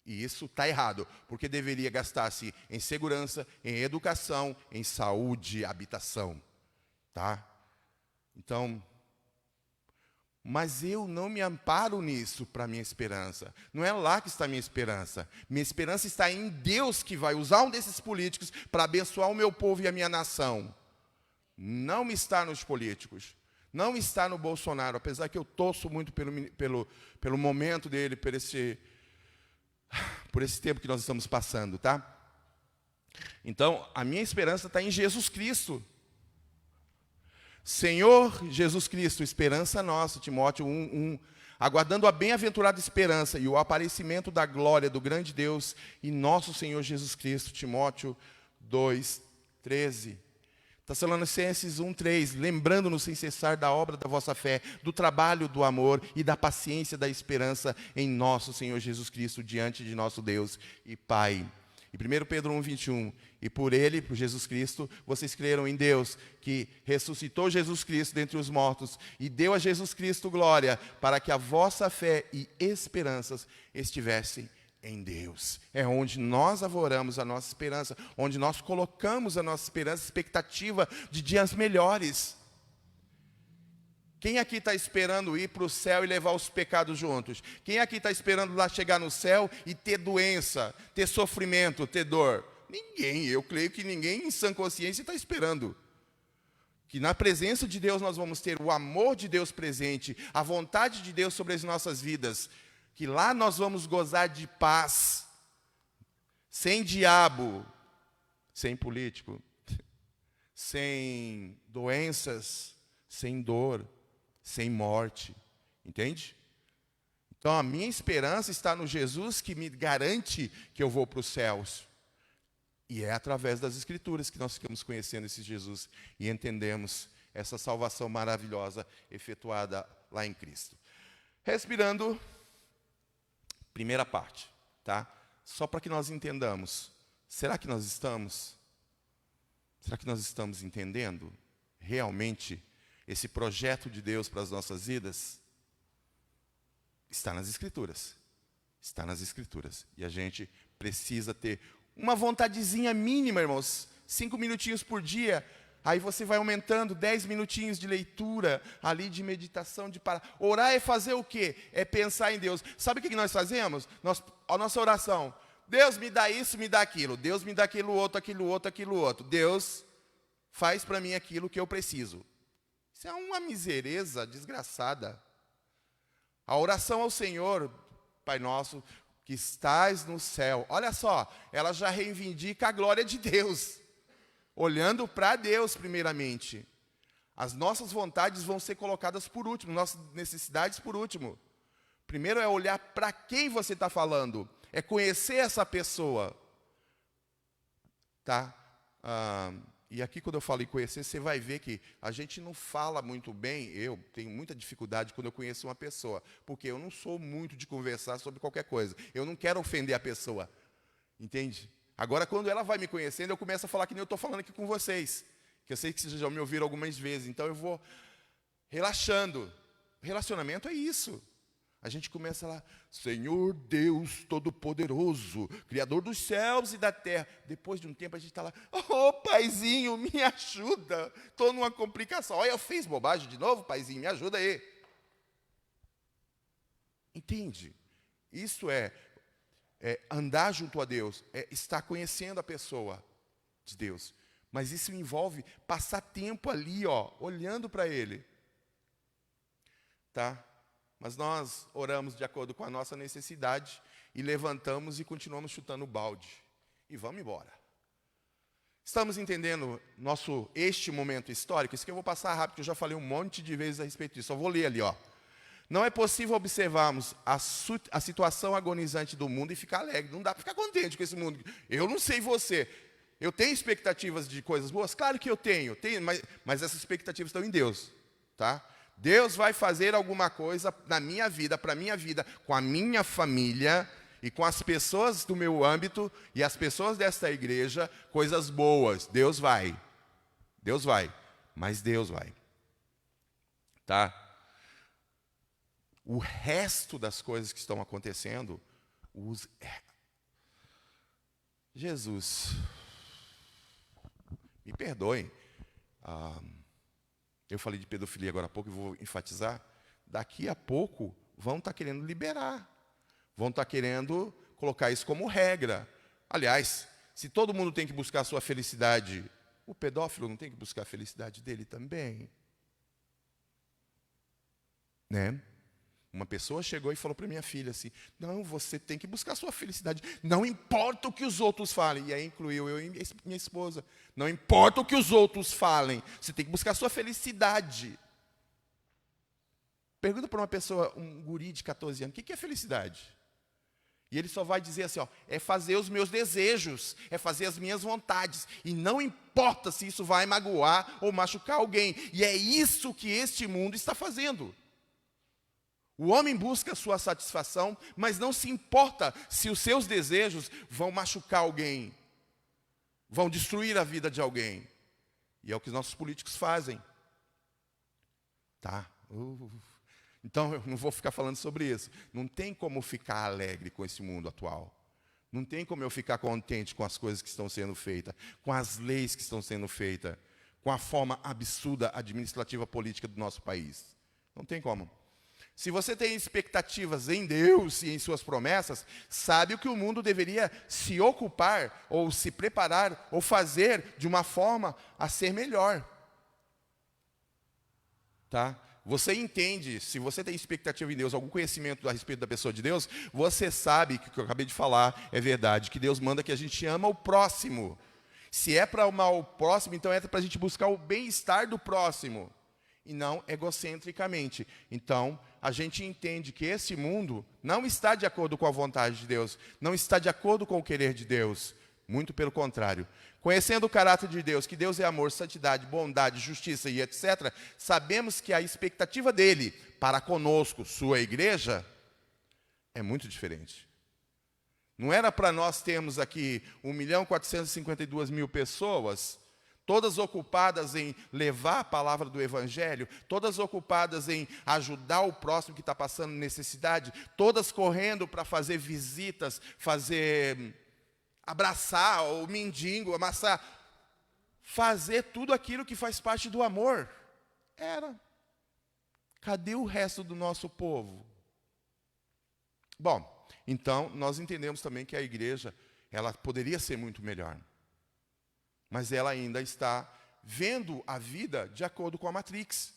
E isso está errado, porque deveria gastar-se em segurança, em educação, em saúde, habitação. Tá? Então, mas eu não me amparo nisso para minha esperança. Não é lá que está a minha esperança. Minha esperança está em Deus, que vai usar um desses políticos para abençoar o meu povo e a minha nação. Não está nos políticos. Não está no Bolsonaro, apesar que eu torço muito pelo momento dele, por esse tempo que nós estamos passando, tá? Então, a minha esperança está em Jesus Cristo. Senhor Jesus Cristo, esperança nossa, Timóteo 1:1, aguardando a bem-aventurada esperança e o aparecimento da glória do grande Deus e nosso Senhor Jesus Cristo, Timóteo 2:13. Tessalonicenses 1:3, lembrando-nos sem cessar da obra da vossa fé, do trabalho do amor e da paciência da esperança em nosso Senhor Jesus Cristo, diante de nosso Deus e Pai. E 1 Pedro 1:21, e por Ele, por Jesus Cristo, vocês creram em Deus, que ressuscitou Jesus Cristo dentre os mortos, e deu a Jesus Cristo glória, para que a vossa fé e esperanças estivessem em Deus. É onde nós avoramos a nossa esperança, onde nós colocamos a nossa esperança, expectativa de dias melhores. Quem aqui está esperando ir para o céu e levar os pecados juntos? Quem aqui está esperando lá chegar no céu e ter doença, ter sofrimento, ter dor? Ninguém. Eu creio que ninguém em sã consciência está esperando. Que na presença de Deus nós vamos ter o amor de Deus presente, a vontade de Deus sobre as nossas vidas. Que lá nós vamos gozar de paz, sem diabo, sem político, sem doenças, sem dor, sem morte, entende? Então a minha esperança está no Jesus que me garante que eu vou para os céus. E é através das Escrituras que nós ficamos conhecendo esse Jesus e entendemos essa salvação maravilhosa efetuada lá em Cristo. Respirando, primeira parte, tá? Só para que nós entendamos, será que nós estamos entendendo realmente esse projeto de Deus para as nossas vidas? Está nas Escrituras. Está nas Escrituras. E a gente precisa ter uma vontadezinha mínima, irmãos. 5 minutinhos por dia. Aí você vai aumentando 10 minutinhos de leitura, ali de meditação, de parar. Orar é fazer o quê? É pensar em Deus. Sabe o que nós fazemos? A nossa oração. Deus me dá isso, me dá aquilo. Deus me dá aquilo outro, aquilo outro, aquilo outro. Deus faz para mim aquilo que eu preciso. Isso é uma misereza desgraçada. A oração ao Senhor, Pai nosso, que estás no céu. Olha só, ela já reivindica a glória de Deus. Olhando para Deus primeiramente. As nossas vontades vão ser colocadas por último, nossas necessidades por último. Primeiro é olhar para quem você está falando. É conhecer essa pessoa. Tá? E aqui quando eu falo em conhecer, você vai ver que a gente não fala muito bem. Eu tenho muita dificuldade quando eu conheço uma pessoa. Porque eu não sou muito de conversar sobre qualquer coisa. Eu não quero ofender a pessoa. Entende? Agora, quando ela vai me conhecendo, eu começo a falar que nem eu estou falando aqui com vocês. Que eu sei que vocês já me ouviram algumas vezes. Então, eu vou relaxando. Relacionamento é isso. A gente começa lá, Senhor Deus Todo-Poderoso, Criador dos céus e da terra. Depois de um tempo, a gente está lá, ô paizinho, me ajuda. Estou numa complicação. Olha, eu fiz bobagem de novo, paizinho, me ajuda aí. Entende? Isso é andar junto a Deus, é estar conhecendo a pessoa de Deus. Mas isso envolve passar tempo ali, olhando para Ele. Tá? Mas nós oramos de acordo com a nossa necessidade e levantamos e continuamos chutando o balde. E vamos embora. Estamos entendendo este momento histórico? Isso que eu vou passar rápido, porque eu já falei um monte de vezes a respeito disso. Só vou ler ali, Não é possível observarmos a situação agonizante do mundo e ficar alegre. Não dá para ficar contente com esse mundo. Eu não sei você. Eu tenho expectativas de coisas boas? Claro que eu tenho, mas essas expectativas estão em Deus. Tá? Deus vai fazer alguma coisa na minha vida, para a minha vida, com a minha família e com as pessoas do meu âmbito e as pessoas desta igreja, coisas boas. Deus vai. Deus vai. Mas Deus vai. Tá? O resto das coisas que estão acontecendo, Jesus, me perdoem, eu falei de pedofilia agora há pouco e vou enfatizar, daqui a pouco vão estar querendo liberar, vão estar querendo colocar isso como regra. Aliás, se todo mundo tem que buscar a sua felicidade, o pedófilo não tem que buscar a felicidade dele também? Né? Uma pessoa chegou e falou para minha filha assim, não, você tem que buscar a sua felicidade, não importa o que os outros falem. E aí incluiu eu e minha esposa. Não importa o que os outros falem, você tem que buscar a sua felicidade. Pergunta para uma pessoa, um guri de 14 anos, o que é felicidade? E ele só vai dizer assim, ó, é fazer os meus desejos, é fazer as minhas vontades. E não importa se isso vai magoar ou machucar alguém. E é isso que este mundo está fazendo. O homem busca a sua satisfação, mas não se importa se os seus desejos vão machucar alguém, vão destruir a vida de alguém. E é o que os nossos políticos fazem. Tá? Então, eu não vou ficar falando sobre isso. Não tem como ficar alegre com esse mundo atual. Não tem como eu ficar contente com as coisas que estão sendo feitas, com as leis que estão sendo feitas, com a forma absurda administrativa política do nosso país. Não tem como. Se você tem expectativas em Deus e em suas promessas, sabe o que o mundo deveria se ocupar, ou se preparar, ou fazer de uma forma a ser melhor. Tá? Você entende, se você tem expectativa em Deus, algum conhecimento a respeito da pessoa de Deus, você sabe que o que eu acabei de falar é verdade, que Deus manda que a gente ama o próximo. Se é para amar o próximo, então é para a gente buscar o bem-estar do próximo, e não egocentricamente. Então, a gente entende que esse mundo não está de acordo com a vontade de Deus, não está de acordo com o querer de Deus, muito pelo contrário. Conhecendo o caráter de Deus, que Deus é amor, santidade, bondade, justiça e etc., sabemos que a expectativa dele para conosco, sua igreja, é muito diferente. Não era para nós termos aqui 1.452.000 pessoas, todas ocupadas em levar a palavra do Evangelho, todas ocupadas em ajudar o próximo que está passando necessidade, todas correndo para fazer visitas, abraçar o mendigo, amassar, fazer tudo aquilo que faz parte do amor. Cadê o resto do nosso povo? Bom, então nós entendemos também que a igreja, ela poderia ser muito melhor. Mas ela ainda está vendo a vida de acordo com a Matrix.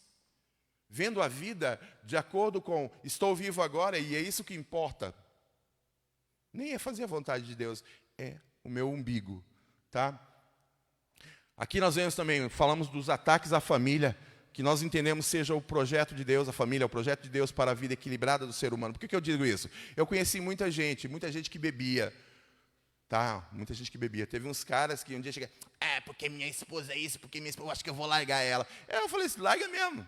Vendo a vida de acordo com, estou vivo agora e é isso que importa. Nem é fazer a vontade de Deus, é o meu umbigo. Tá? Aqui nós vemos também, falamos dos ataques à família, que nós entendemos seja o projeto de Deus, a família, o projeto de Deus para a vida equilibrada do ser humano. Por que eu digo isso? Eu conheci muita gente que bebia. Tá, muita gente que bebia. Teve uns caras que um dia chegaram, porque minha esposa é isso, porque minha esposa, eu acho que eu vou largar ela. Eu falei assim, larga mesmo.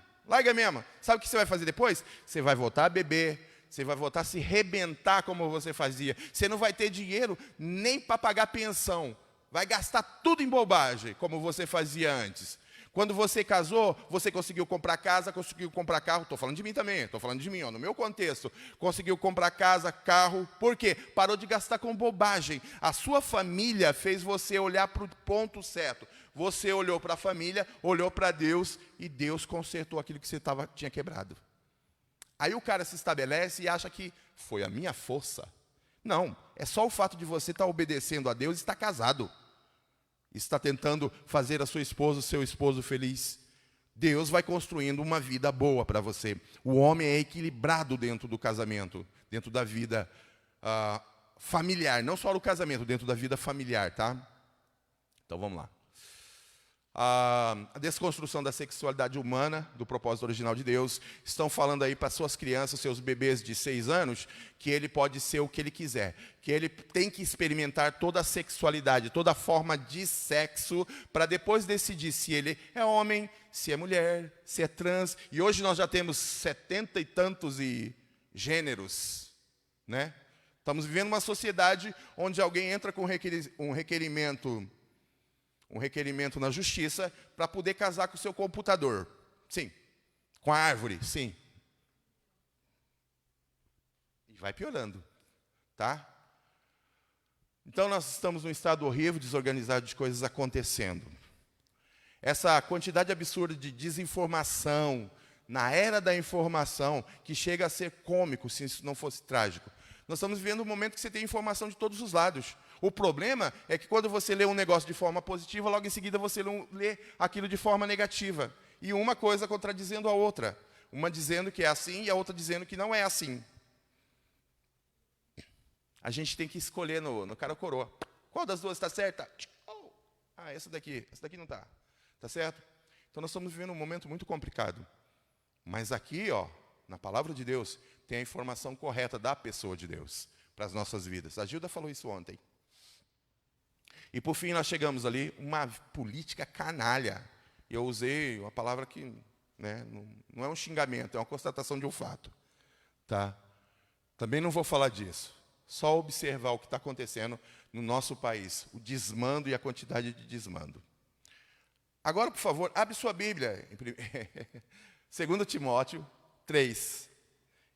Sabe o que você vai fazer depois? Você vai voltar a beber, você vai voltar a se rebentar como você fazia. Você não vai ter dinheiro nem para pagar pensão. Vai gastar tudo em bobagem, como você fazia antes. Quando você casou, você conseguiu comprar casa, conseguiu comprar carro. Estou falando de mim também, estou falando de mim, no meu contexto. Conseguiu comprar casa, carro. Por quê? Parou de gastar com bobagem. A sua família fez você olhar para o ponto certo. Você olhou para a família, olhou para Deus, e Deus consertou aquilo que você tinha quebrado. Aí o cara se estabelece e acha que foi a minha força. Não, é só o fato de você estar obedecendo a Deus e estar casado. Está tentando fazer a sua esposa, o seu esposo feliz. Deus vai construindo uma vida boa para você. O homem é equilibrado dentro do casamento, dentro da vida familiar, não só no casamento, dentro da vida familiar, tá? Então vamos lá. A desconstrução da sexualidade humana, do propósito original de Deus. Estão falando aí para suas crianças, seus bebês de 6 anos, que ele pode ser o que ele quiser. Que ele tem que experimentar toda a sexualidade, toda a forma de sexo, para depois decidir se ele é homem, se é mulher, se é trans. E hoje nós já temos 70 e tantos gêneros, né? Estamos vivendo uma sociedade onde alguém entra com um requerimento na justiça para poder casar com o seu computador. Sim. Com a árvore. Sim. E vai piorando. Tá? Então nós estamos num estado horrível, desorganizado de coisas acontecendo. Essa quantidade absurda de desinformação, na era da informação, que chega a ser cômico, se isso não fosse trágico. Nós estamos vivendo um momento que você tem informação de todos os lados. O problema é que quando você lê um negócio de forma positiva, logo em seguida você lê aquilo de forma negativa. E uma coisa contradizendo a outra. Uma dizendo que é assim e a outra dizendo que não é assim. A gente tem que escolher no cara ou coroa. Qual das duas está certa? Ah, essa daqui não está. Está certo? Então nós estamos vivendo um momento muito complicado. Mas aqui, na palavra de Deus, tem a informação correta da pessoa de Deus para as nossas vidas. A Gilda falou isso ontem. E por fim nós chegamos ali, uma política canalha. Eu usei uma palavra que não é um xingamento, é uma constatação de um fato. Tá? Também não vou falar disso. Só observar o que está acontecendo no nosso país, o desmando e a quantidade de desmando. Agora, por favor, abre sua Bíblia, em 2 Timóteo 3.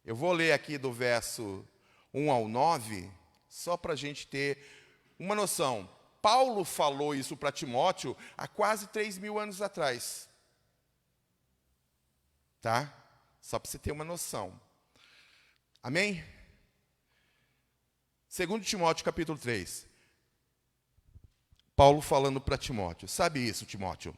Eu vou ler aqui do verso 1 ao 9, só para a gente ter uma noção. Paulo falou isso para Timóteo há quase 3.000 anos atrás. Tá? Só para você ter uma noção. Amém? 2 Timóteo capítulo 3. Paulo falando para Timóteo. Sabe isso, Timóteo?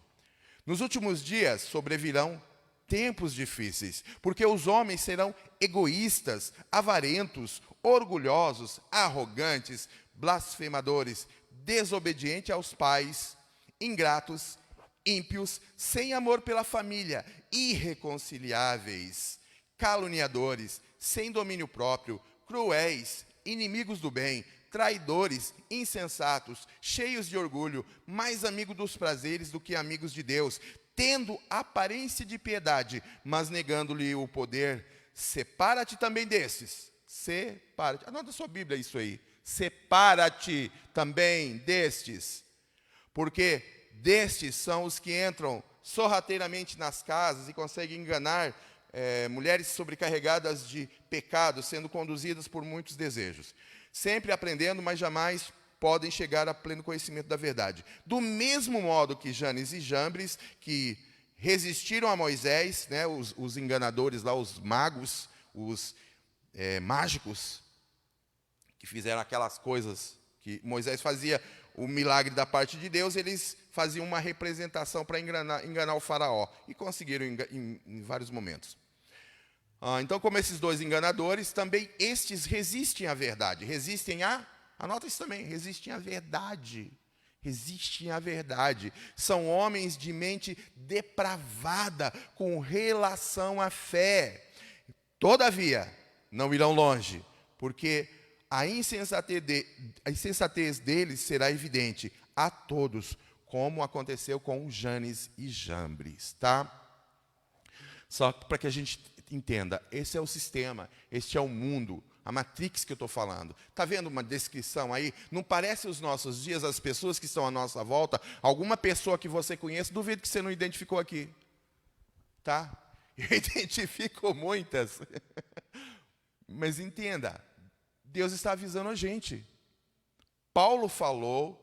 Nos últimos dias sobrevirão tempos difíceis, porque os homens serão egoístas, avarentos, orgulhosos, arrogantes, blasfemadores, desobedientes aos pais, ingratos, ímpios, sem amor pela família, irreconciliáveis, caluniadores, sem domínio próprio, cruéis, inimigos do bem, traidores, insensatos, cheios de orgulho, mais amigos dos prazeres do que amigos de Deus, tendo aparência de piedade, mas negando-lhe o poder. Separa-te também destes. Separa-te. Anota sua Bíblia isso aí. Separa-te também destes. Porque destes são os que entram sorrateiramente nas casas e conseguem enganar mulheres sobrecarregadas de pecado, sendo conduzidas por muitos desejos. Sempre aprendendo, mas jamais podem chegar a pleno conhecimento da verdade. Do mesmo modo que Janes e Jambres, que resistiram a Moisés, os enganadores lá, os magos, os mágicos, que fizeram aquelas coisas que Moisés fazia, o milagre da parte de Deus, eles faziam uma representação para enganar o faraó. E conseguiram em vários momentos. Então, como esses dois enganadores, também estes resistem à verdade. Anota isso também, resistem à verdade. Resistem à verdade. São homens de mente depravada com relação à fé. Todavia, não irão longe, porque a insensatez deles será evidente a todos, como aconteceu com Janes e Jambres, tá? Só para que a gente entenda, esse é o sistema, este é o mundo, a Matrix que eu estou falando. Está vendo uma descrição aí? Não parece os nossos dias, as pessoas que estão à nossa volta, alguma pessoa que você conhece, duvido que você não identificou aqui. Tá? Eu identifico muitas. Mas entenda, Deus está avisando a gente. Paulo falou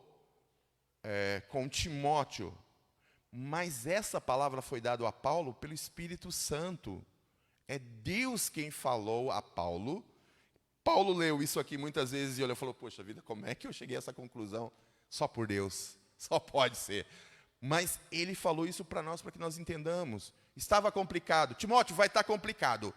com Timóteo, mas essa palavra foi dada a Paulo pelo Espírito Santo. É Deus quem falou a Paulo. Paulo leu isso aqui muitas vezes e olhou e falou, poxa vida, como é que eu cheguei a essa conclusão? Só por Deus, só pode ser. Mas ele falou isso para nós, para que nós entendamos. Estava complicado. Timóteo, vai estar complicado.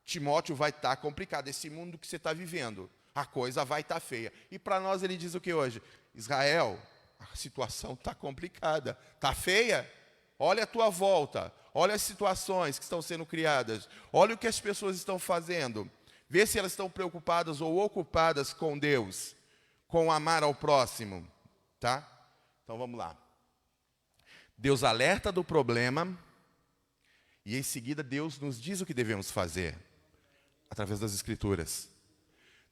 Timóteo, vai estar complicado. Esse mundo que você está vivendo, a coisa vai estar feia. E para nós ele diz o que hoje? Israel, a situação está complicada. Está feia? Olha a tua volta. Olha as situações que estão sendo criadas. Olha o que as pessoas estão fazendo. Vê se elas estão preocupadas ou ocupadas com Deus, com amar ao próximo. Tá? Então vamos lá. Deus alerta do problema e em seguida Deus nos diz o que devemos fazer, através das Escrituras.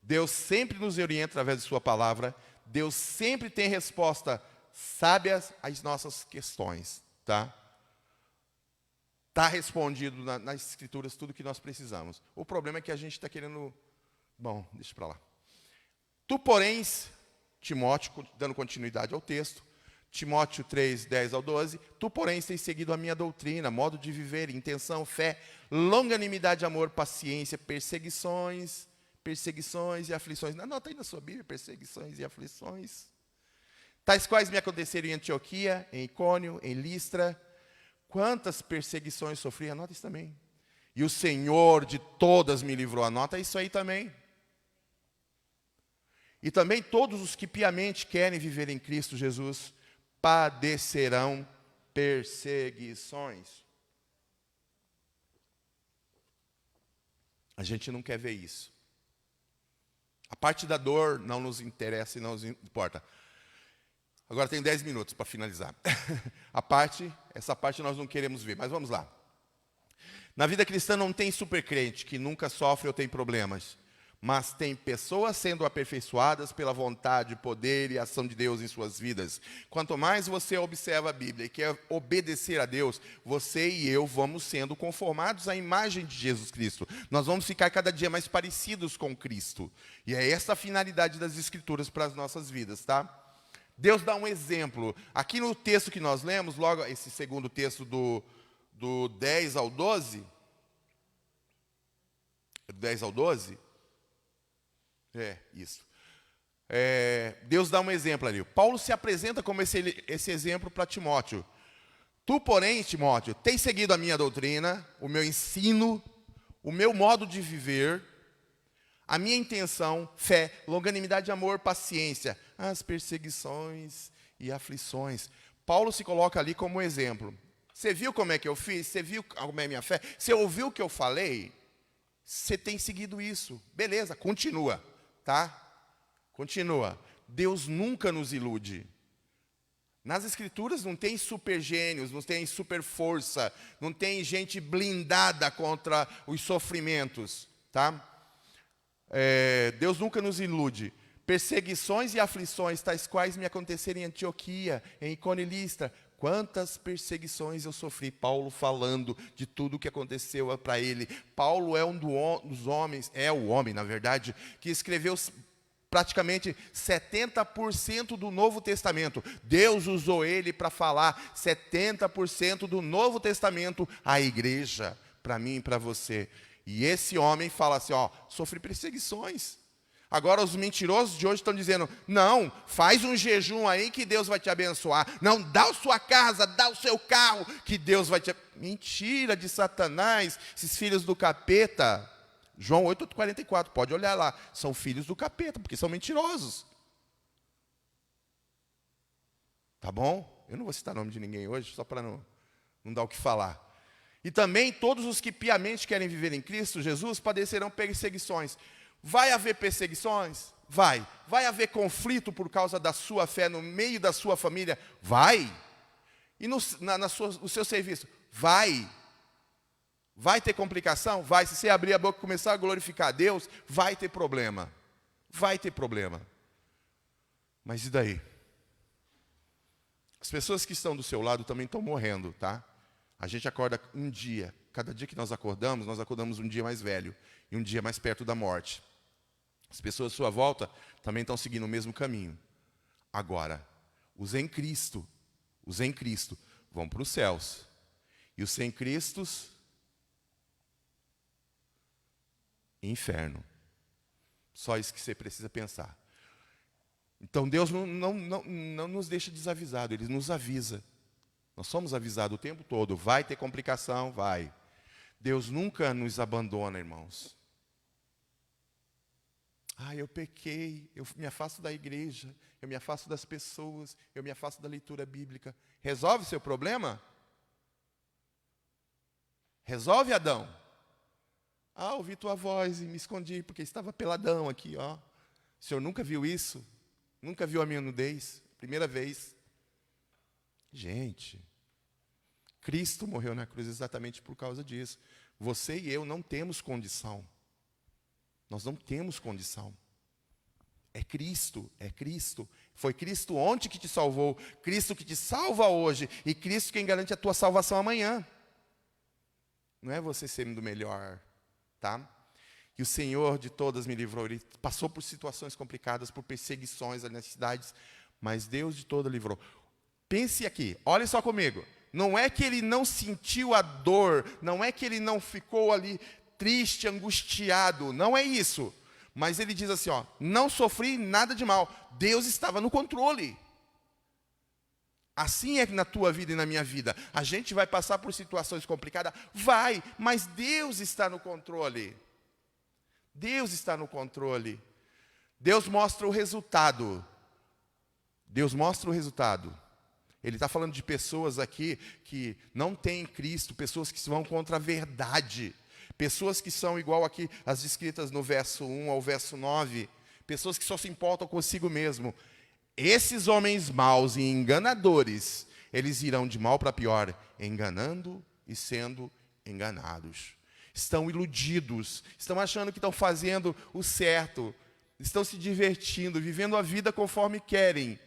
Deus sempre nos orienta através de sua palavra. Deus sempre tem resposta sábias às nossas questões. Tá? Está respondido nas Escrituras tudo que nós precisamos. O problema é que a gente está querendo... Bom, deixa para lá. Tu, porém, Timóteo, dando continuidade ao texto, Timóteo 3, 10 ao 12, tu, porém, tens seguido a minha doutrina, modo de viver, intenção, fé, longanimidade, amor, paciência, perseguições e aflições. Anota aí na sua Bíblia, perseguições e aflições. Tais quais me aconteceram em Antioquia, em Icônio, em Listra. Quantas perseguições sofri, anota isso também. E o Senhor de todas me livrou, anota isso aí também. E também todos os que piamente querem viver em Cristo Jesus padecerão perseguições. A gente não quer ver isso. A parte da dor não nos interessa e não nos importa. Agora tenho 10 minutos para finalizar. Essa parte nós não queremos ver, mas vamos lá. Na vida cristã não tem supercrente que nunca sofre ou tem problemas. Mas tem pessoas sendo aperfeiçoadas pela vontade, poder e ação de Deus em suas vidas. Quanto mais você observa a Bíblia e quer obedecer a Deus, você e eu vamos sendo conformados à imagem de Jesus Cristo. Nós vamos ficar cada dia mais parecidos com Cristo. E é essa a finalidade das Escrituras para as nossas vidas, tá? Deus dá um exemplo. Aqui no texto que nós lemos, logo esse segundo texto do 10 ao 12. 10 ao 12. Isso. Deus dá um exemplo ali. Paulo se apresenta como esse exemplo para Timóteo. Tu, porém, Timóteo, tens seguido a minha doutrina, o meu ensino, o meu modo de viver, a minha intenção, fé, longanimidade, amor, paciência, as perseguições e aflições. Paulo se coloca ali como exemplo. Você viu como é que eu fiz? Você viu como é a minha fé? Você ouviu o que eu falei? Você tem seguido isso. Beleza, continua. Tá? Continua. Deus nunca nos ilude. Nas Escrituras não tem super gênios, não tem super força, não tem gente blindada contra os sofrimentos. Tá? Deus nunca nos ilude. Perseguições e aflições, tais quais me aconteceram em Antioquia, em Icônio e Listra. Quantas perseguições eu sofri, Paulo falando de tudo o que aconteceu para ele. Paulo é um dos homens, é o homem, na verdade, que escreveu praticamente 70% do Novo Testamento. Deus usou ele para falar 70% do Novo Testamento à igreja, para mim e para você. E esse homem fala assim, sofri perseguições. Agora os mentirosos de hoje estão dizendo, não, faz um jejum aí que Deus vai te abençoar. Não, dá a sua casa, dá o seu carro, que Deus vai te... Mentira de Satanás, esses filhos do capeta. João 8:44, pode olhar lá. São filhos do capeta, porque são mentirosos. Tá bom? Eu não vou citar nome de ninguém hoje, só para não dar o que falar. E também todos os que piamente querem viver em Cristo Jesus padecerão perseguições. Vai haver perseguições? Vai. Vai haver conflito por causa da sua fé no meio da sua família? Vai. E no seu serviço? Vai. Vai ter complicação? Vai. Se você abrir a boca e começar a glorificar a Deus, vai ter problema. Vai ter problema. Mas e daí? As pessoas que estão do seu lado também estão morrendo, tá? A gente acorda um dia. Cada dia que nós acordamos um dia mais velho. E um dia mais perto da morte. As pessoas à sua volta também estão seguindo o mesmo caminho. Agora, os em Cristo vão para os céus. E os sem Cristos, inferno. Só isso que você precisa pensar. Então Deus não nos deixa desavisado, Ele nos avisa. Nós somos avisados o tempo todo. Vai ter complicação, vai. Deus nunca nos abandona, irmãos. Eu pequei, eu me afasto da igreja, eu me afasto das pessoas, eu me afasto da leitura bíblica. Resolve seu problema? Resolve, Adão? Ouvi tua voz e me escondi, porque estava peladão aqui, ó. O senhor nunca viu isso? Nunca viu a minha nudez? Primeira vez. Gente, Cristo morreu na cruz exatamente por causa disso. Você e eu não temos condição. Nós não temos condição. É Cristo, é Cristo. Foi Cristo ontem que te salvou, Cristo que te salva hoje, e Cristo quem garante a tua salvação amanhã. Não é você sendo melhor, tá? que o Senhor de todas me livrou. Ele passou por situações complicadas, por perseguições nas cidades, mas Deus de todas livrou. Pense aqui, olhe só comigo. Não é que ele não sentiu a dor, não é que ele não ficou ali triste, angustiado, não é isso. Mas ele diz assim, ó, não sofri nada de mal, Deus estava no controle. Assim é na tua vida e na minha vida. A gente vai passar por situações complicadas? Vai, mas Deus está no controle. Deus está no controle. Deus mostra o resultado. Deus mostra o resultado. Ele está falando de pessoas aqui que não têm Cristo, pessoas que vão contra a verdade. Pessoas que são igual aqui as descritas no verso 1 ao verso 9. Pessoas que só se importam consigo mesmo. Esses homens maus e enganadores, eles irão de mal para pior, enganando e sendo enganados. Estão iludidos, estão achando que estão fazendo o certo, estão se divertindo, vivendo a vida conforme querem.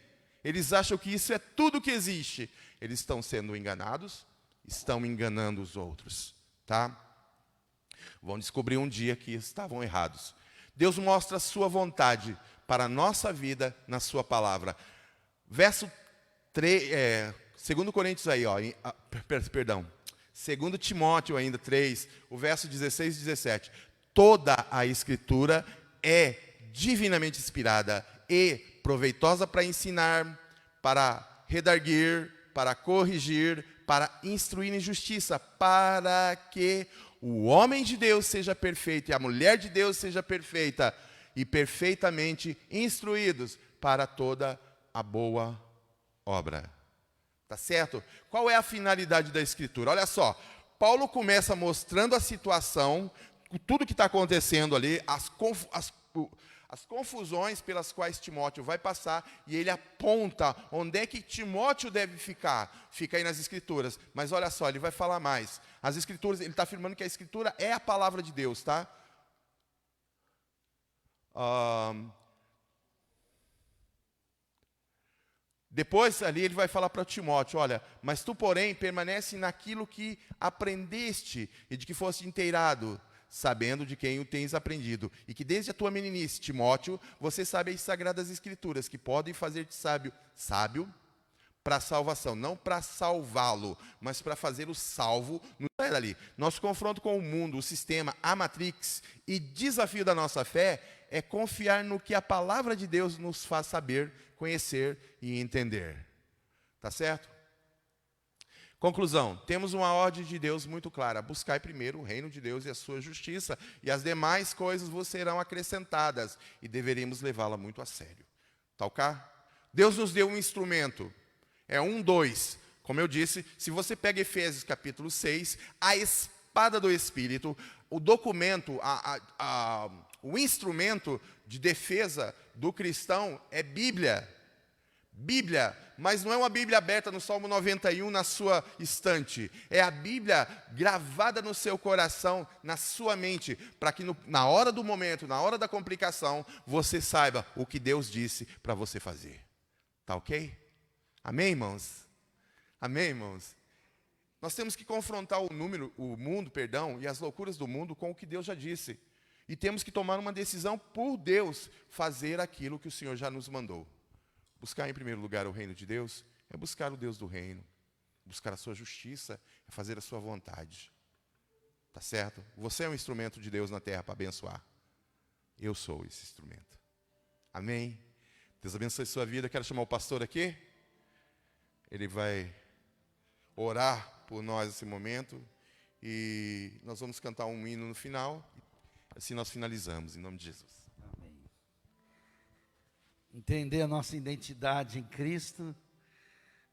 Eles acham que isso é tudo que existe. Eles estão sendo enganados, estão enganando os outros, tá? Vão descobrir um dia que estavam errados. Deus mostra a sua vontade para a nossa vida na sua palavra. Verso 3, 2 Coríntios aí, ó, 2 Timóteo ainda 3, o verso 16 e 17. Toda a Escritura é divinamente inspirada e proveitosa para ensinar, para redarguir, para corrigir, para instruir em justiça, para que o homem de Deus seja perfeito e a mulher de Deus seja perfeita e perfeitamente instruídos para toda a boa obra. Tá certo? Qual é a finalidade da Escritura? Olha só, Paulo começa mostrando a situação, tudo que está acontecendo ali, as confusões pelas quais Timóteo vai passar, e ele aponta onde é que Timóteo deve ficar. Fica aí nas Escrituras. Mas olha só, ele vai falar mais. As Escrituras, ele está afirmando que a Escritura é a palavra de Deus, tá? Depois ali ele vai falar para Timóteo, olha, mas tu porém permanece naquilo que aprendeste e de que foste inteirado, sabendo de quem o tens aprendido, e que desde a tua meninice, Timóteo, você sabe as sagradas escrituras, que podem fazer-te sábio para a salvação, não para salvá-lo, mas para fazê-lo salvo. Ali. Nosso confronto com o mundo, o sistema, a matrix e desafio da nossa fé é confiar no que a palavra de Deus nos faz saber, conhecer e entender. Tá certo? Conclusão, temos uma ordem de Deus muito clara: buscai primeiro o reino de Deus e a sua justiça, e as demais coisas vos serão acrescentadas, e deveríamos levá-la muito a sério. Tá ok? Deus nos deu um instrumento, é 2. Como eu disse, se você pega Efésios capítulo 6, a espada do Espírito, o documento, o instrumento de defesa do cristão é Bíblia. Bíblia, mas não é uma Bíblia aberta no Salmo 91 na sua estante. É a Bíblia gravada no seu coração, na sua mente, para que na hora do momento, na hora da complicação, você saiba o que Deus disse para você fazer. Tá ok? Amém, irmãos? Amém, irmãos? Nós temos que confrontar o mundo, e as loucuras do mundo com o que Deus já disse. E temos que tomar uma decisão por Deus, fazer aquilo que o Senhor já nos mandou. Buscar em primeiro lugar o reino de Deus é buscar o Deus do reino. Buscar a sua justiça é fazer a sua vontade. Tá certo? Você é um instrumento de Deus na terra para abençoar. Eu sou esse instrumento. Amém? Deus abençoe a sua vida. Quero chamar o pastor aqui. Ele vai orar por nós nesse momento. E nós vamos cantar um hino no final. Assim nós finalizamos, em nome de Jesus. Amém. Entender a nossa identidade em Cristo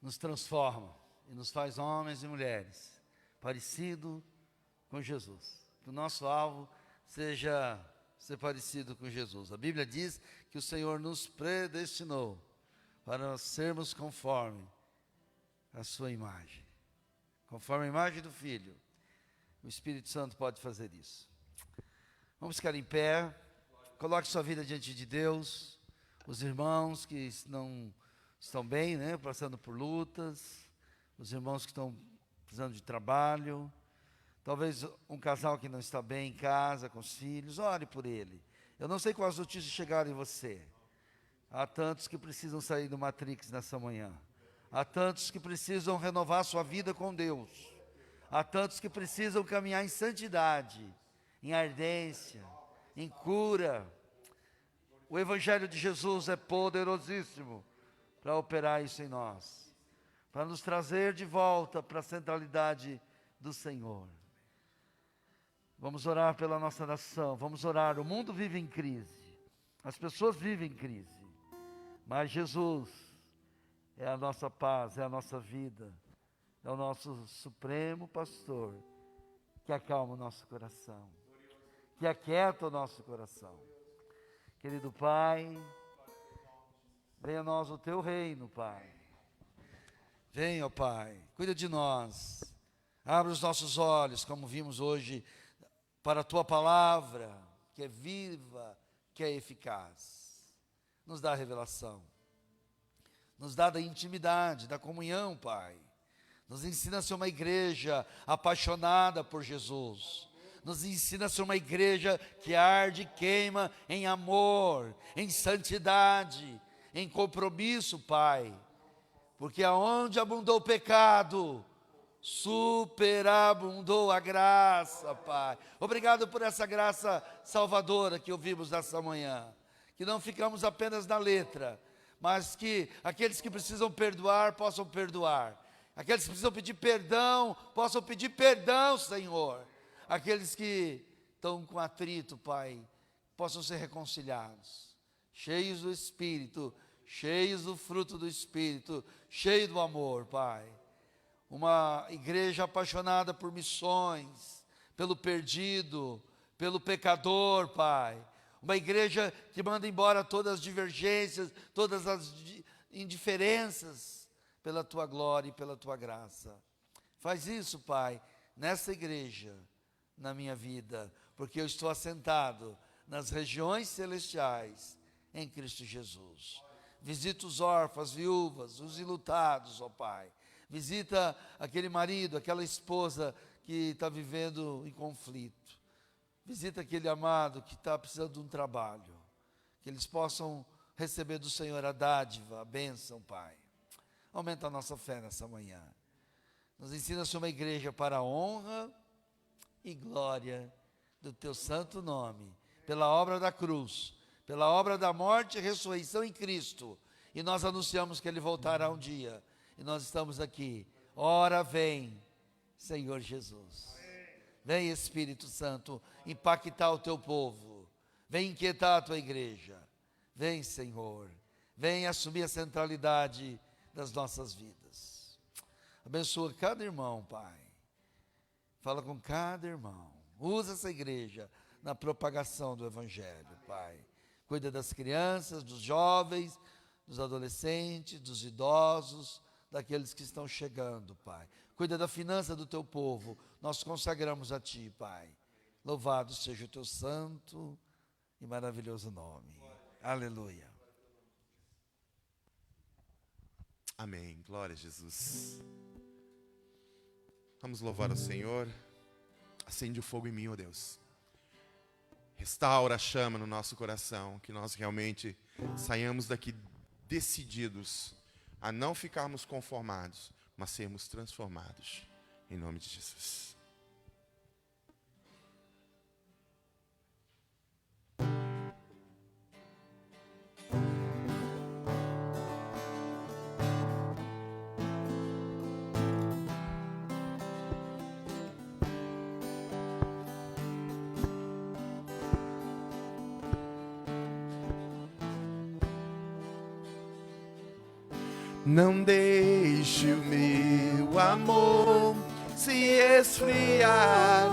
nos transforma e nos faz homens e mulheres parecidos com Jesus. Que o nosso alvo seja ser parecido com Jesus. A Bíblia diz que o Senhor nos predestinou para sermos conforme a sua imagem. Conforme a imagem do Filho. O Espírito Santo pode fazer isso. Vamos ficar em pé. Coloque sua vida diante de Deus. Os irmãos que não estão bem, né, passando por lutas. Os irmãos que estão precisando de trabalho. Talvez um casal que não está bem em casa, com os filhos, ore por ele. Eu não sei quais notícias chegaram em você. Há tantos que precisam sair do Matrix nessa manhã. Há tantos que precisam renovar sua vida com Deus. Há tantos que precisam caminhar em santidade, em ardência, em cura. O Evangelho de Jesus é poderosíssimo para operar isso em nós, para nos trazer de volta para a centralidade do Senhor. Vamos orar pela nossa nação, vamos orar. O mundo vive em crise, as pessoas vivem em crise, mas Jesus é a nossa paz, é a nossa vida, é o nosso supremo pastor, que acalma o nosso coração, que aquieta o nosso coração. Querido Pai, venha a nós o teu reino, Pai. Venha, ó Pai, cuida de nós, abre os nossos olhos, como vimos hoje, para a tua palavra, que é viva, que é eficaz. Nos dá a revelação, nos dá da intimidade, da comunhão, Pai. Nos ensina a ser uma igreja apaixonada por Jesus. Nos ensina a ser uma igreja que arde e queima em amor, em santidade, em compromisso, Pai. Porque aonde abundou o pecado, superabundou a graça, Pai. Obrigado por essa graça salvadora que ouvimos nessa manhã. Que não ficamos apenas na letra, mas que aqueles que precisam perdoar, possam perdoar. Aqueles que precisam pedir perdão, possam pedir perdão, Senhor. Aqueles que estão com atrito, Pai, possam ser reconciliados. Cheios do Espírito, cheios do fruto do Espírito, cheios do amor, Pai. Uma igreja apaixonada por missões, pelo perdido, pelo pecador, Pai. Uma igreja que manda embora todas as divergências, todas as indiferenças, pela Tua glória e pela Tua graça. Faz isso, Pai, nessa igreja, na minha vida, porque eu estou assentado nas regiões celestiais, em Cristo Jesus. Visita os órfãos, viúvas, os enlutados, ó Pai. Visita aquele marido, aquela esposa que está vivendo em conflito. Visita aquele amado que está precisando de um trabalho. Que eles possam receber do Senhor a dádiva, a bênção, Pai. Aumenta a nossa fé nessa manhã. Nos ensina a ser uma igreja para a honra e glória do Teu santo nome. Pela obra da cruz, pela obra da morte e ressurreição em Cristo. E nós anunciamos que Ele voltará um dia. E nós estamos aqui. Ora vem, Senhor Jesus. Vem, Espírito Santo, impactar o Teu povo. Vem inquietar a Tua igreja. Vem, Senhor. Vem assumir a centralidade das nossas vidas. Abençoa cada irmão, Pai. Fala com cada irmão. Usa essa igreja na propagação do Evangelho, Pai. Cuida das crianças, dos jovens, dos adolescentes, dos idosos, daqueles que estão chegando, Pai. Cuida da finança do Teu povo. Nós consagramos a Ti, Pai. Louvado seja o Teu santo e maravilhoso nome. Aleluia. Amém. Glória a Jesus. Vamos louvar ao Senhor. Acende o fogo em mim, ó Deus. Restaura a chama no nosso coração, que nós realmente saiamos daqui decididos a não ficarmos conformados, mas sermos transformados. Em nome de Jesus. Não deixe o meu amor se esfriar,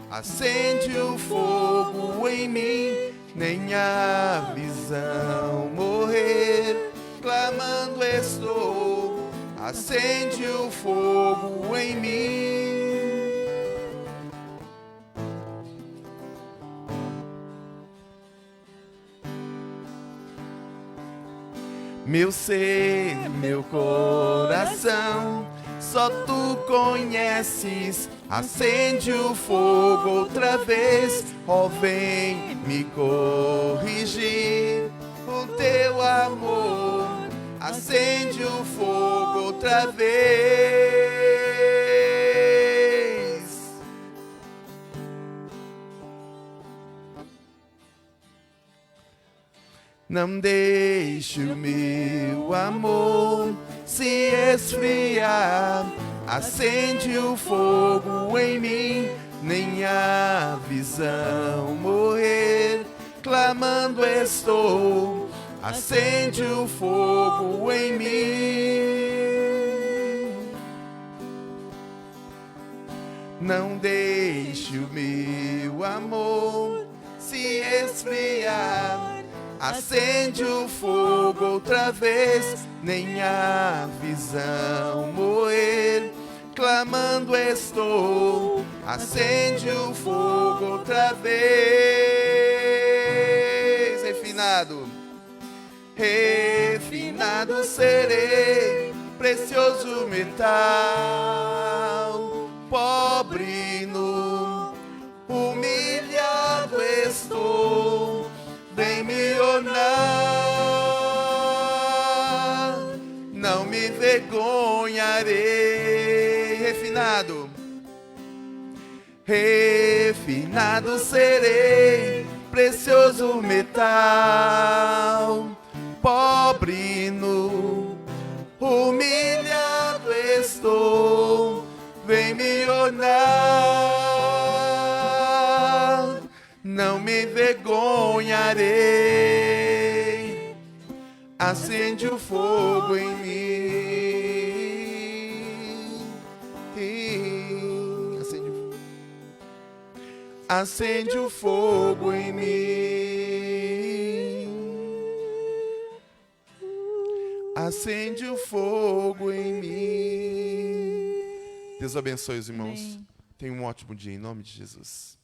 acende o fogo em mim, nem a visão morrer, clamando estou, acende o fogo em mim. meu ser, meu coração. Só tu conheces, acende o fogo outra vez. Ó, vem me corrigir, o teu amor acende o fogo outra vez. Não deixe o meu amor se esfriar, acende o fogo em mim, nem a visão morrer, clamando estou, acende o fogo em mim. Não deixe o meu amor se esfriar, acende o fogo outra vez, nem a visão morrer, clamando estou, acende o fogo outra vez. Refinado, refinado serei, precioso metal, pobre nu, humilhado estou, vem me honrar, não me vergonharei. Refinado, refinado serei, precioso metal, pobre nu, humilhado estou, vem me honrar, não me vergonharei. Acende o fogo em mim. Acende o fogo em mim. Acende o fogo em mim. Deus abençoe os irmãos. Amém. Tenham um ótimo dia em nome de Jesus.